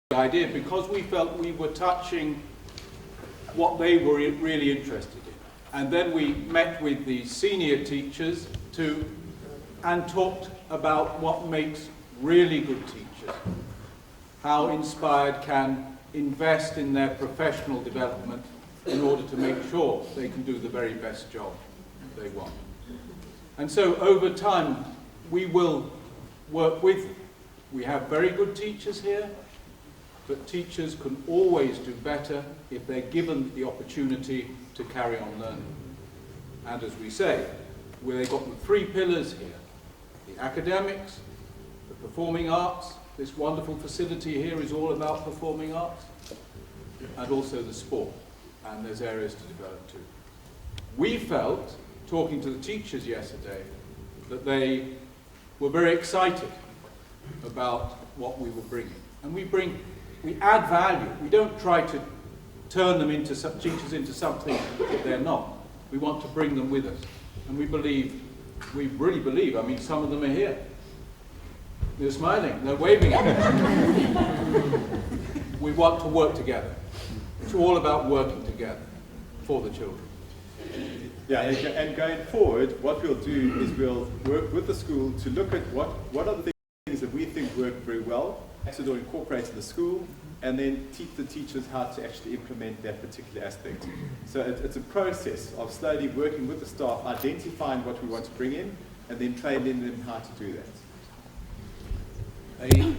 Speaker 4: the idea because we felt we were touching what they were really interested in. And then we met with the senior teachers and talked about what makes really good teachers, how Inspired can invest in their professional development in order to make sure they can do the very best job they want. And so over time, we will work with them. We have very good teachers here, but teachers can always do better if they're given the opportunity to carry on learning. And as we say, they've got the three pillars here: the academics, the performing arts. This wonderful facility here is all about performing arts, and also the sport. And there's areas to develop too. We felt, talking to the teachers yesterday, that they were very excited about what we were bringing. And we add value. We don't try to turn them into teachers into something that they're not. We want to bring them with us. And we really believe, I mean, some of them are here. They're smiling, they're waving at me. We want to work together. It's all about working together for the children.
Speaker 3: Yeah, and going forward, what we'll do is we'll work with the school to look at what are the things that we think work very well, so they'll incorporate in the school, and then teach the teachers how to actually implement that particular aspect. So it's a process of slowly working with the staff, identifying what we want to bring in, and then training them how to do that.
Speaker 1: Hay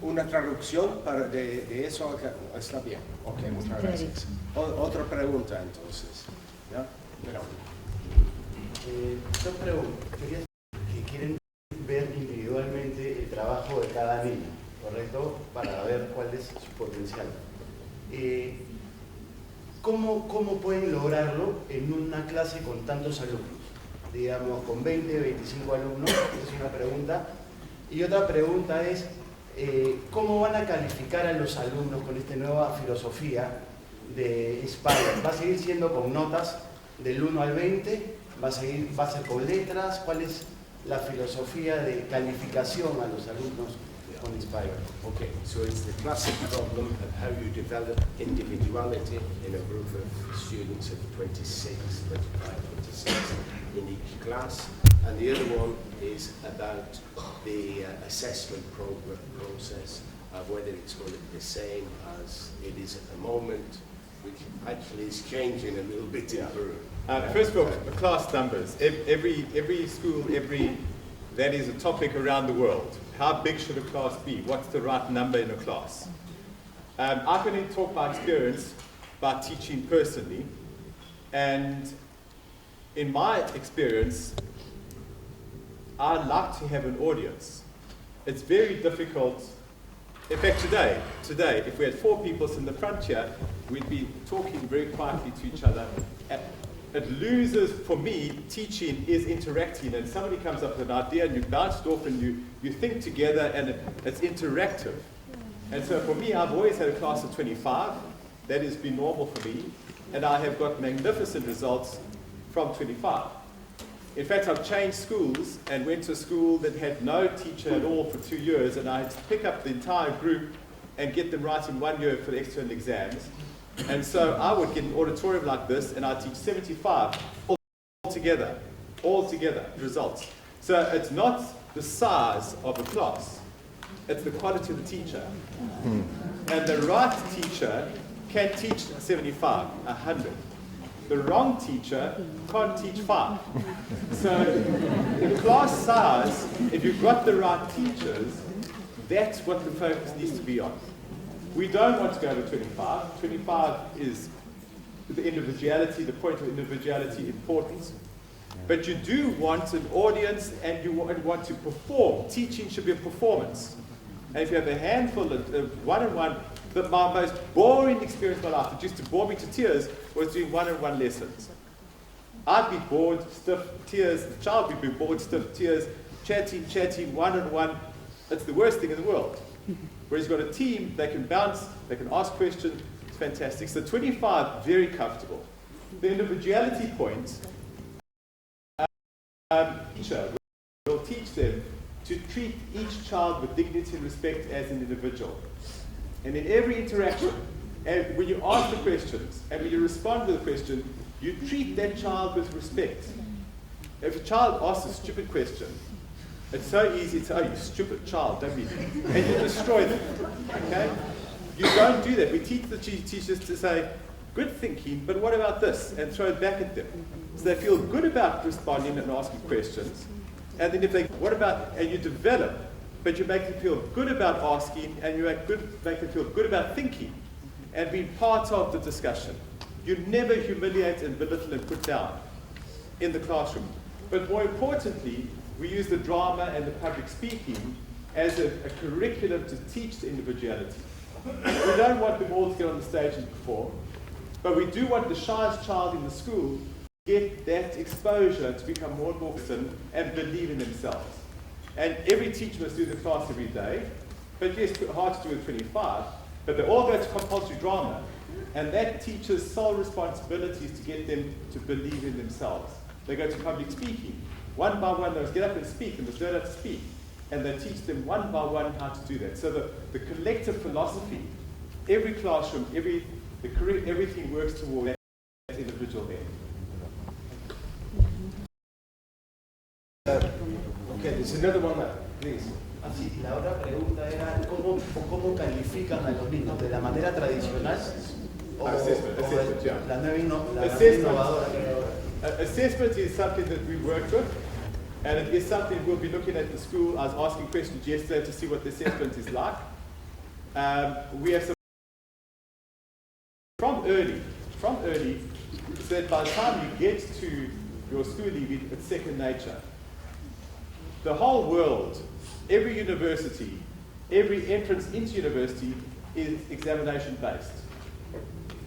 Speaker 1: una traducción de eso. Está bien. Ok, muchas gracias. Otra pregunta entonces. ¿Ya? Pero.
Speaker 6: Yo pregunto, que quieren ver individualmente el trabajo de cada niño, ¿correcto? Para ver cuál es su potencial. ¿Cómo pueden lograrlo en una clase con tantos alumnos? Digamos, con 20, 25 alumnos, es una pregunta. Y otra pregunta es, ¿cómo van a calificar a los alumnos con esta nueva filosofía de Inspire? ¿Va a seguir siendo con notas del 1 al 20? ¿Va a ser con letras? ¿Cuál es la filosofía de calificación a los alumnos con Inspire?
Speaker 1: Okay, so it's the classic problem of how you develop individuality in a group of students of 26, 25, 26 in each class. And the other one is about the assessment process of whether it's going to be the same as it is at the moment, which actually is changing a little bit in Peru.
Speaker 3: First of all, class numbers. Every school, that is a topic around the world. How big should a class be? What's the right number in a class? I can only talk by experience, by teaching personally. And in my experience, I like to have an audience. It's very difficult. In fact, today, if we had 4 people in the front here, we'd be talking very quietly to each other. It loses, for me, teaching is interacting, and somebody comes up with an idea and you bounce it off and you think together, and it's interactive. And so for me, I've always had a class of 25. That has been normal for me, and I have got magnificent results from 25. In fact, I've changed schools and went to a school that had no teacher at all for 2 years, and I had to pick up the entire group and get them right in 1 year for the external exams. And so I would get an auditorium like this, and I'd teach 75 all together results. So it's not the size of the class, it's the quality of the teacher. And the right teacher can teach 75, 100. The wrong teacher can't teach 5. So the class size, if you've got the right teachers, that's what the focus needs to be on. We don't want to go to 25. 25 is the individuality, the point of individuality importance. But you do want an audience, and you want to perform. Teaching should be a performance. And if you have a handful of one-on-one, my most boring experience in my life, that used to bore me to tears, was doing one-on-one lessons. I'd be bored, stiff, tears. The child would be bored, stiff, tears, chatting, one-on-one. It's the worst thing in the world. Whereas you've got a team, they can bounce, they can ask questions, it's fantastic. So 25, very comfortable. The individuality point, teacher will teach them to treat each child with dignity and respect as an individual. And in every interaction, and when you ask the questions, and when you respond to the question, you treat that child with respect. If a child asks a stupid question, it's so easy to say, oh, you stupid child, don't be, and you destroy them, okay? You don't do that. We teach the teachers to say, good thinking, but what about this? And throw it back at them. So they feel good about responding and asking questions. And then if they, what about, and you develop, but you make them feel good about asking, and you make them feel good about thinking, and being part of the discussion. You never humiliate and belittle and put down in the classroom. But more importantly, we use the drama and the public speaking as a curriculum to teach the individuality. We don't want them all to get on the stage and perform, but we do want the shyest child in the school to get that exposure to become more and more confident and believe in themselves. And every teacher must do the class every day, but yes, hard to do at 25, but they all go to compulsory drama, and that teacher's sole responsibility is to get them to believe in themselves. They go to public speaking. One by one, they must get up and speak, and must learn how to speak. And they teach them one by one how to do that. So the collective philosophy, every classroom, everything works toward that individual end.
Speaker 1: Okay, there's another one there, please.
Speaker 6: Así, la otra pregunta era cómo califican a los niños, de la manera tradicional o la nueva innovadora.
Speaker 3: Assessment is something that we work with, and it is something we'll be looking at the school. I was asking questions yesterday to see what the assessment is like. We have some from early, so that by the time you get to your school leaving, it's second nature. The whole world, every university, every entrance into university is examination based.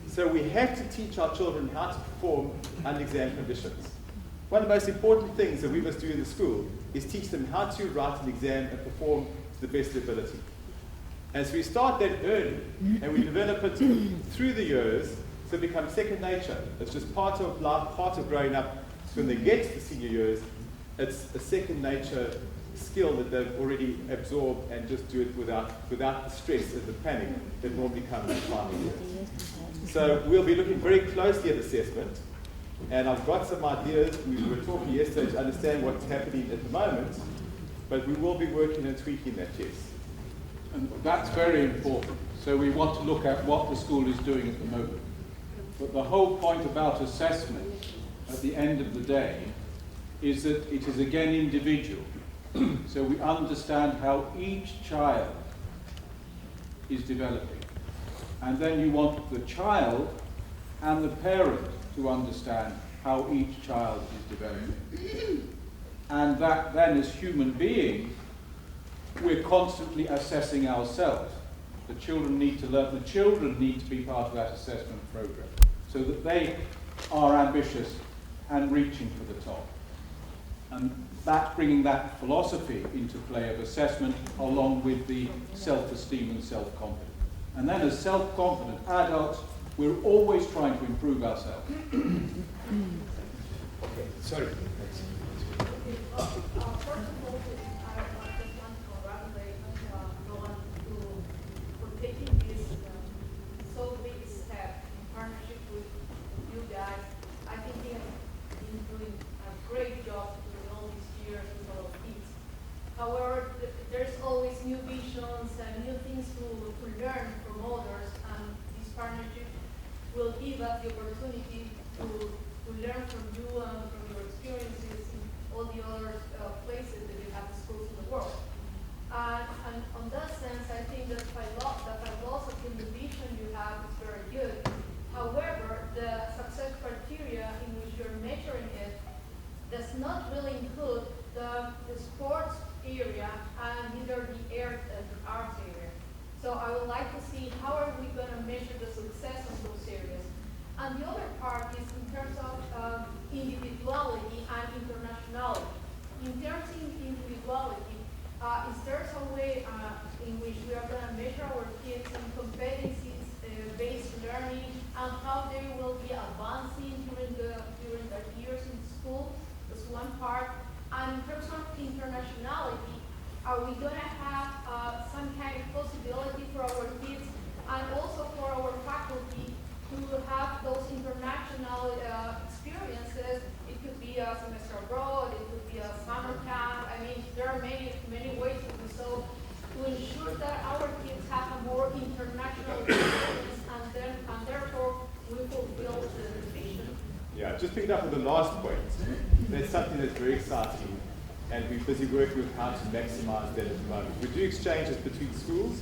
Speaker 3: So we have to teach our children how to perform under exam conditions. One of the most important things that we must do in the school is teach them how to write an exam and perform to the best of their ability. And so we start that early, and we develop it through the years, so it becomes second nature. It's just part of life, part of growing up. So when they get to the senior years, it's a second nature skill that they've already absorbed and just do it without the stress and the panic that normally comes in final years. So we'll be looking very closely at assessment, and I've got some ideas. We were talking yesterday to understand what's happening at the moment, but we will be working and tweaking that, yes.
Speaker 4: And that's very important. So we want to look at what the school is doing at the moment. But the whole point about assessment at the end of the day is that it is again individual. So we understand how each child is developing. And then you want the child and the parent to understand how each child is developing. And that then as human beings, we're constantly assessing ourselves. The children need to learn, the children need to be part of that assessment program so that they are ambitious and reaching for the top. And that's bringing that philosophy into play of assessment along with the self-esteem and self-confidence. And then as self-confident adults, we're always trying to improve ourselves.
Speaker 1: Okay, sorry.
Speaker 7: However, there's always new visions and new things to learn from others, and this partnership will give us the opportunity to learn from you and from your experiences in all the other places that you have schools in the world. And on that sense, I think that the philosophy and the vision you have is very good. However, the success criteria in which you're measuring it does not really include the sports area and neither the arts area. So I would like to see how are we going to measure the success of those areas. And the other part is in terms of individuality and internationality. In terms of individuality, is there some way in which we are going to measure our kids in competencies-based learning and how they will be advancing during their years in school? That's one part. And in terms of internationality, are we going to have some kind of possibility for our kids and also for our faculty to have those international experiences? It could be a semester abroad, it could be a summer camp. I mean, there are many ways to do so to ensure that our kids have a more international experience and therefore we will
Speaker 3: just picking up on the last point, that's something that's very exciting, and we're busy working with how to maximize that at the moment. We do exchanges between schools,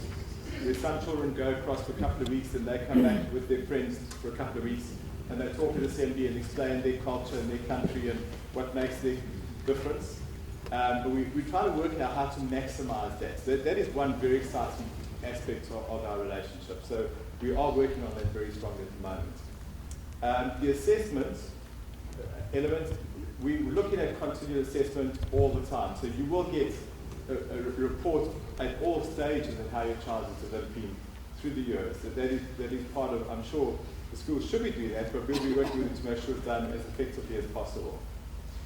Speaker 3: where some children go across for a couple of weeks and they come back with their friends for a couple of weeks, and they talk at assembly and explain their culture and their country and what makes the difference. But we try to work out how to maximize that. So that is one very exciting aspect of our relationship. So we are working on that very strongly at the moment. The assessment element, we're looking at continuous assessment all the time. So you will get a report at all stages of how your child is developing through the years. So that is part of, I'm sure the schools should be doing that, but we'll be working with them to make sure it's done as effectively as possible.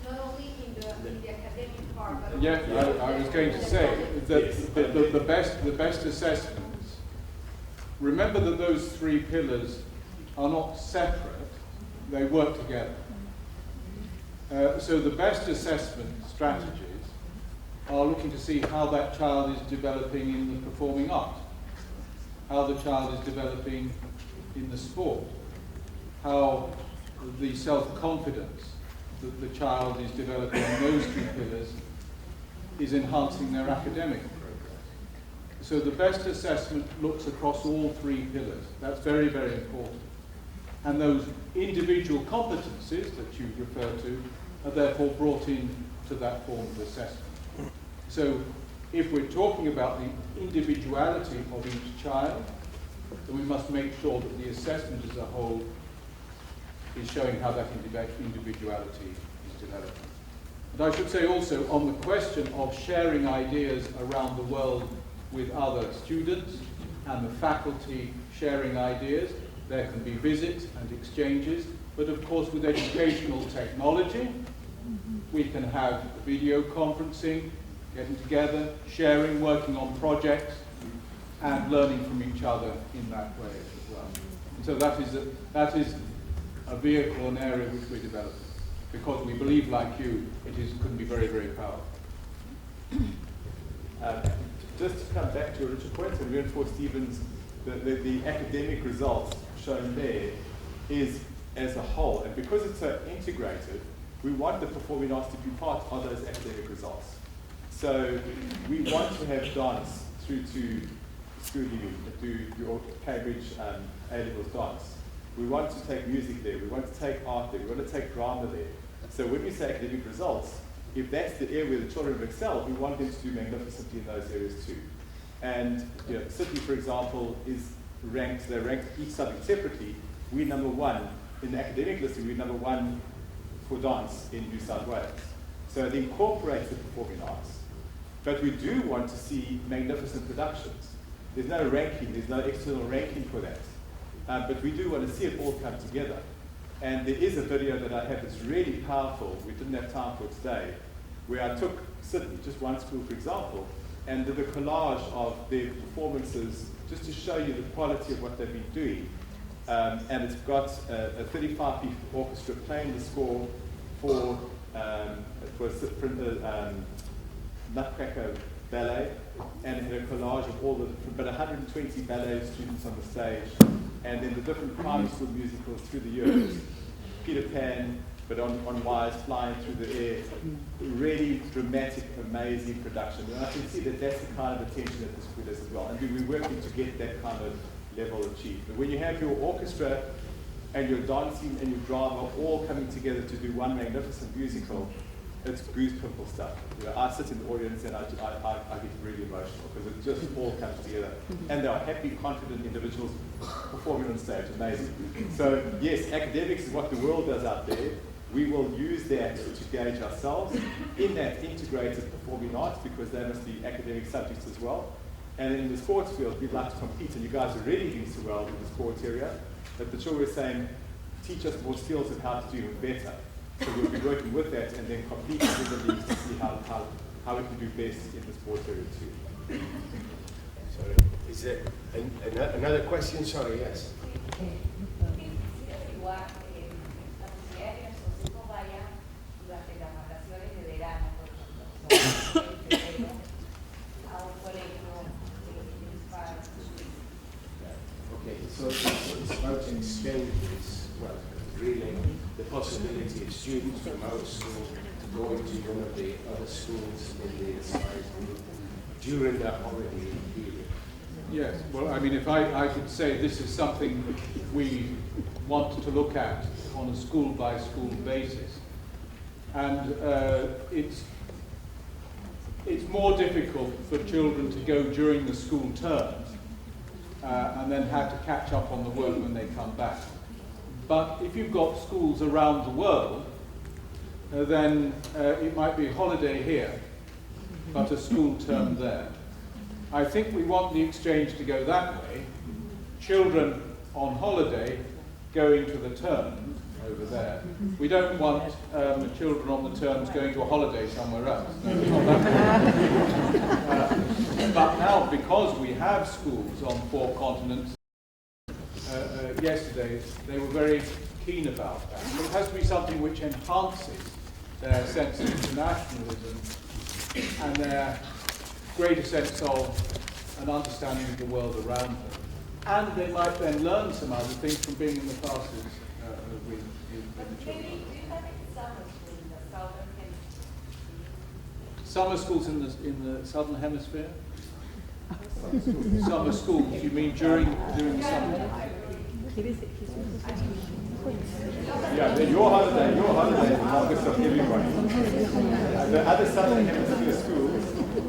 Speaker 7: Not only in the academic part, but
Speaker 4: yeah, I was going to say that the best assessments, remember that those three pillars are not separate, they work together. So the best assessment strategies are looking to see how that child is developing in the performing art, how the child is developing in the sport, how the self-confidence that the child is developing in those two pillars is enhancing their academic progress. So the best assessment looks across all three pillars. That's very, very important. And those individual competencies that you refer to are therefore brought in to that form of assessment. So if we're talking about the individuality of each child, then we must make sure that the assessment as a whole is showing how that individuality is developing. And I should say also, on the question of sharing ideas around the world with other students and the faculty sharing ideas, there can be visits and exchanges, but of course with educational technology, we can have video conferencing, getting together, sharing, working on projects, and learning from each other in that way as well. And so that is a vehicle, an area which we're developing, because we believe, like you, could be very, very powerful.
Speaker 3: Just to come back to your original point and reinforce Stephen's, the academic results shown there is as a whole, and because it's so integrated, we want the performing arts to be part of those academic results. So we want to have dance through to school do your Cambridge A-levels dance. We want to take music there, we want to take art there, we want to take drama there. So when we say academic results, if that's the area where the children have excelled, we want them to do magnificently in those areas too. And Sydney, for example, is ranked, they're ranked each subject separately. We're number one in the academic listing, we're number one for dance in New South Wales. So it incorporates the performing arts. But we do want to see magnificent productions. There's no ranking, there's no external ranking for that. But we do want to see it all come together. And there is a video that I have that's really powerful, we didn't have time for today, where I took Sydney, just one school for example, and did a collage of their performances just to show you the quality of what they've been doing. And it's got a 35-piece orchestra playing the score for Nutcracker Ballet, and had a collage of all the but 120 ballet students on the stage, and then the different primary school musicals through the years. Peter Pan, but on wires flying through the air. Really dramatic, amazing production. And I can see that that's the kind of attention that the school has as well. And we're working to get that kind of level achieved. But when you have your orchestra and your dancing and your drama all coming together to do one magnificent musical, it's goosebump stuff. I sit in the audience and I get really emotional because it just all comes together. And they are happy, confident individuals performing on stage. Amazing. So yes, academics is what the world does out there. We will use that to gauge ourselves in that integrated performing arts because they must be academic subjects as well. And in the sports field, we'd like to compete, and you guys are already doing so well in the sports area. But the children are saying, teach us more skills of how to do it better. So we'll be working with that and then competing with the leagues to see how we can do best in the sports area too.
Speaker 1: Sorry, is there another question? Sorry, yes. Okay, so it's about exchanges, well, really the possibility from our school going to one of the other schools in the assigned group during the holiday period?
Speaker 4: Yes, well, I mean, if I could say this is something we want to look at on a school-by-school basis. And it's more difficult for children to go during the school terms and then have to catch up on the work when they come back. But if you've got schools around the world, then it might be a holiday here, but a school term there. I think we want the exchange to go that way. Children on holiday going to the term over there. We don't want the children on the terms going to a holiday somewhere else. No, not that. But now, because we have schools on 4 continents, yesterday they were very keen about that. It has to be something which enhances their sense of internationalism and their greater sense of an understanding of the world around them. And they might then learn some other things from being in the classes with the children.
Speaker 7: Maybe, do you have any summer school in the southern hemisphere?
Speaker 4: Summer schools in the southern hemisphere? Summer schools, you mean during the summer?
Speaker 3: Yeah, your holiday is the longest of everybody. The other southern hemisphere schools,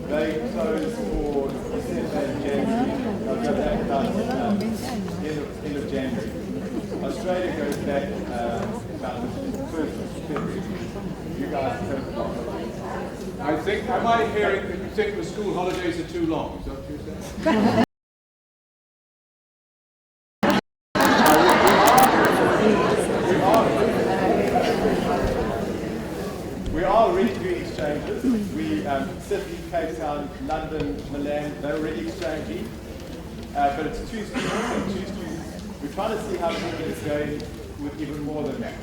Speaker 3: they close for December and January. They'll go back about end of January. Australia goes back about the 1st of February. You guys have
Speaker 4: I think, am I hearing that you think the school holidays are too long? Is that what you're saying?
Speaker 3: We are already doing exchanges. Sydney, Cape Town, London, Milan, they're already exchanging. But it's 2 students and 2 students. We're trying to see how it's going with even more than that.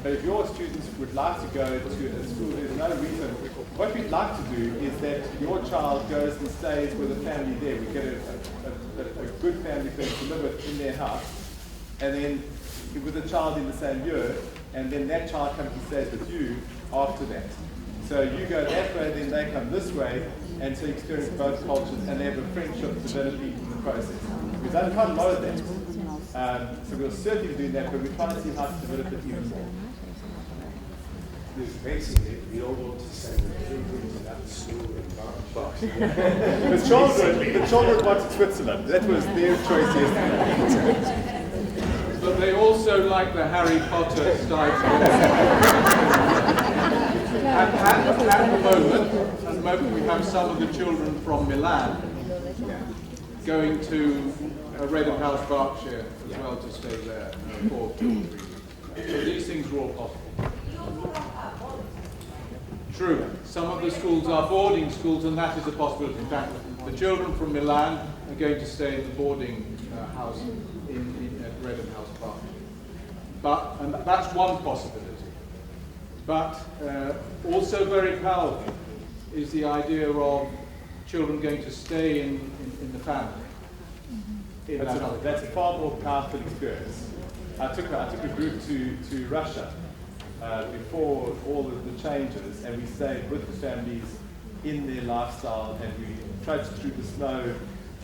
Speaker 3: But if your students would like to go to a school, there's no reason. What we'd like to do is that your child goes and stays with a family there. We get a good family friend to live with in their house. And then with a child in the same year, and then that child comes and stays with you after that. So you go that way, then they come this way, and so you experience both cultures, and they have a friendship developing in the process. We've done quite a lot of that. So we'll certainly do that, but we're trying to see how to develop it even more.
Speaker 1: Basically, we all want to send the children to that school in Bangkok.
Speaker 3: The children went to Switzerland. That was their choice yesterday.
Speaker 4: But they also like the Harry Potter style. At the moment we have some of the children from Milan going to Redham House, Berkshire, as well, to stay there for 2 or 3 weeks. So these things are all possible. True. Some of the schools are boarding schools, and that is a possibility. In fact, the children from Milan are going to stay in the boarding house at Redham House, Berkshire. And that's one possibility. But also very powerful is the idea of children going to stay in the family.
Speaker 3: That's a far more powerful experience. I took a group to Russia before all of the changes, and we stayed with the families in their lifestyle, and we trudged through the snow,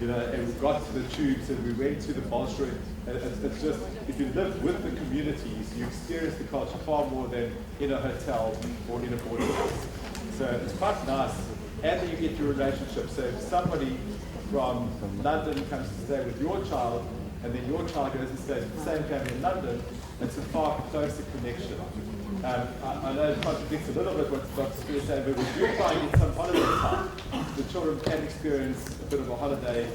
Speaker 3: and we got to the tubes, and we went to the Bolshoi. It's just, if you live with the communities, you experience the culture far more than in a hotel or in a boarding house. So it's quite nice, and then you get your relationship. So if somebody from London comes to stay with your child, and then your child goes and stays with the same family in London, it's a far closer connection. I know it contradicts a little bit what Dr. Spear is saying, but we do try and get some holiday time. The children can experience a bit of a holiday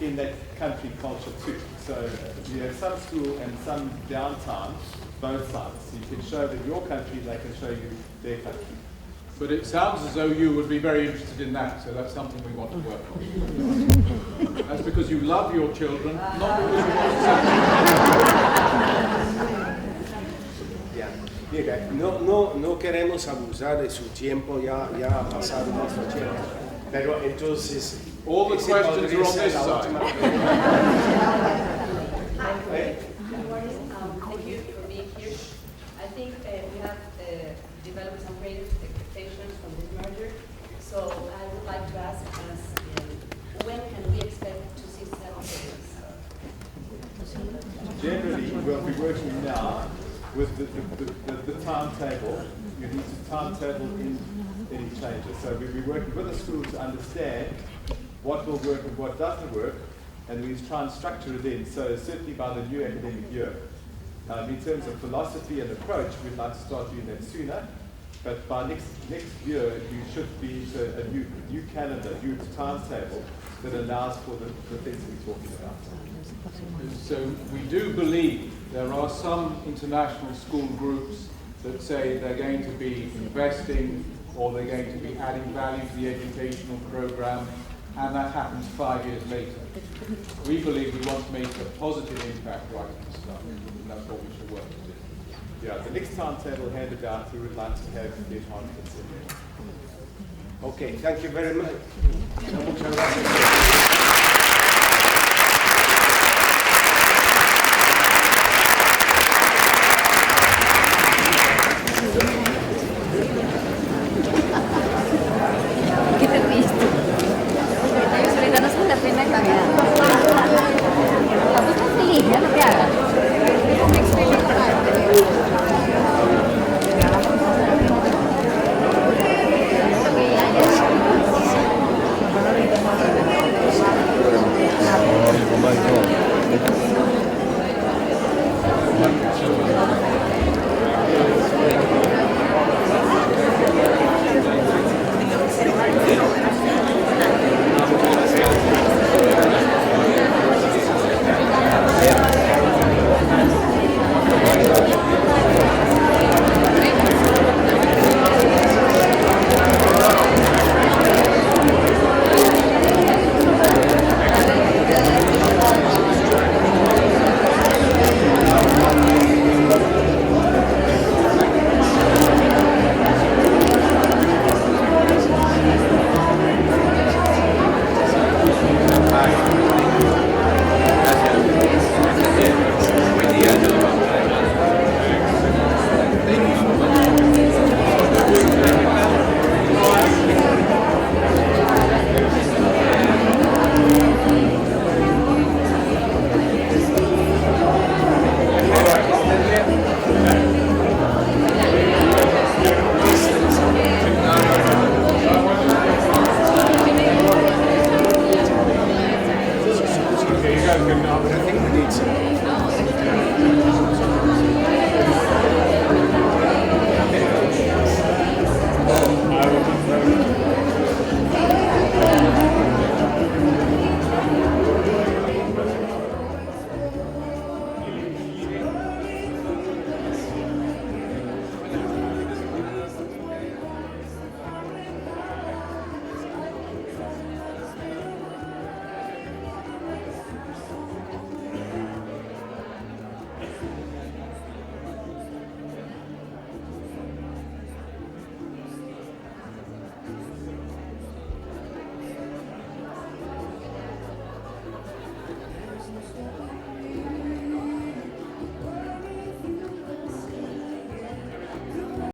Speaker 3: in that country culture too. So you have some school and some downtime, both sides. So you can show them your country, they can show you their country.
Speaker 4: But it sounds as though you would be very interested in that, so that's something we want to work on. That's because you love your children, not because you want to
Speaker 1: Mira, no queremos abusar de su tiempo, ya ha pasado nuestro tiempo. Pero entonces,
Speaker 4: all the questions are on this side.
Speaker 8: Thank you for being here. I think we have expectations from this merger. So I would like to ask us, when can we expect to see some savings?
Speaker 3: Generally, we'll be working now with the timetable. You need to timetable in any changes. So we'll be working with the school to understand what will work and what doesn't work, and we try and structure it in. So certainly by the new academic year. In terms of philosophy and approach, we'd like to start doing that sooner. But by next year, you should be to a new calendar, new timetable that allows for the things we're talking about.
Speaker 4: So we do believe there are some international school groups that say they're going to be investing or they're going to be adding value to the educational program, and that happens 5 years later. We believe we want to make a positive impact right at the start, and that's what we should work to do.
Speaker 3: Yeah, the next timetable handed out, we would like to have the enhancements in there.
Speaker 1: Okay, thank you very much. Muchas gracias.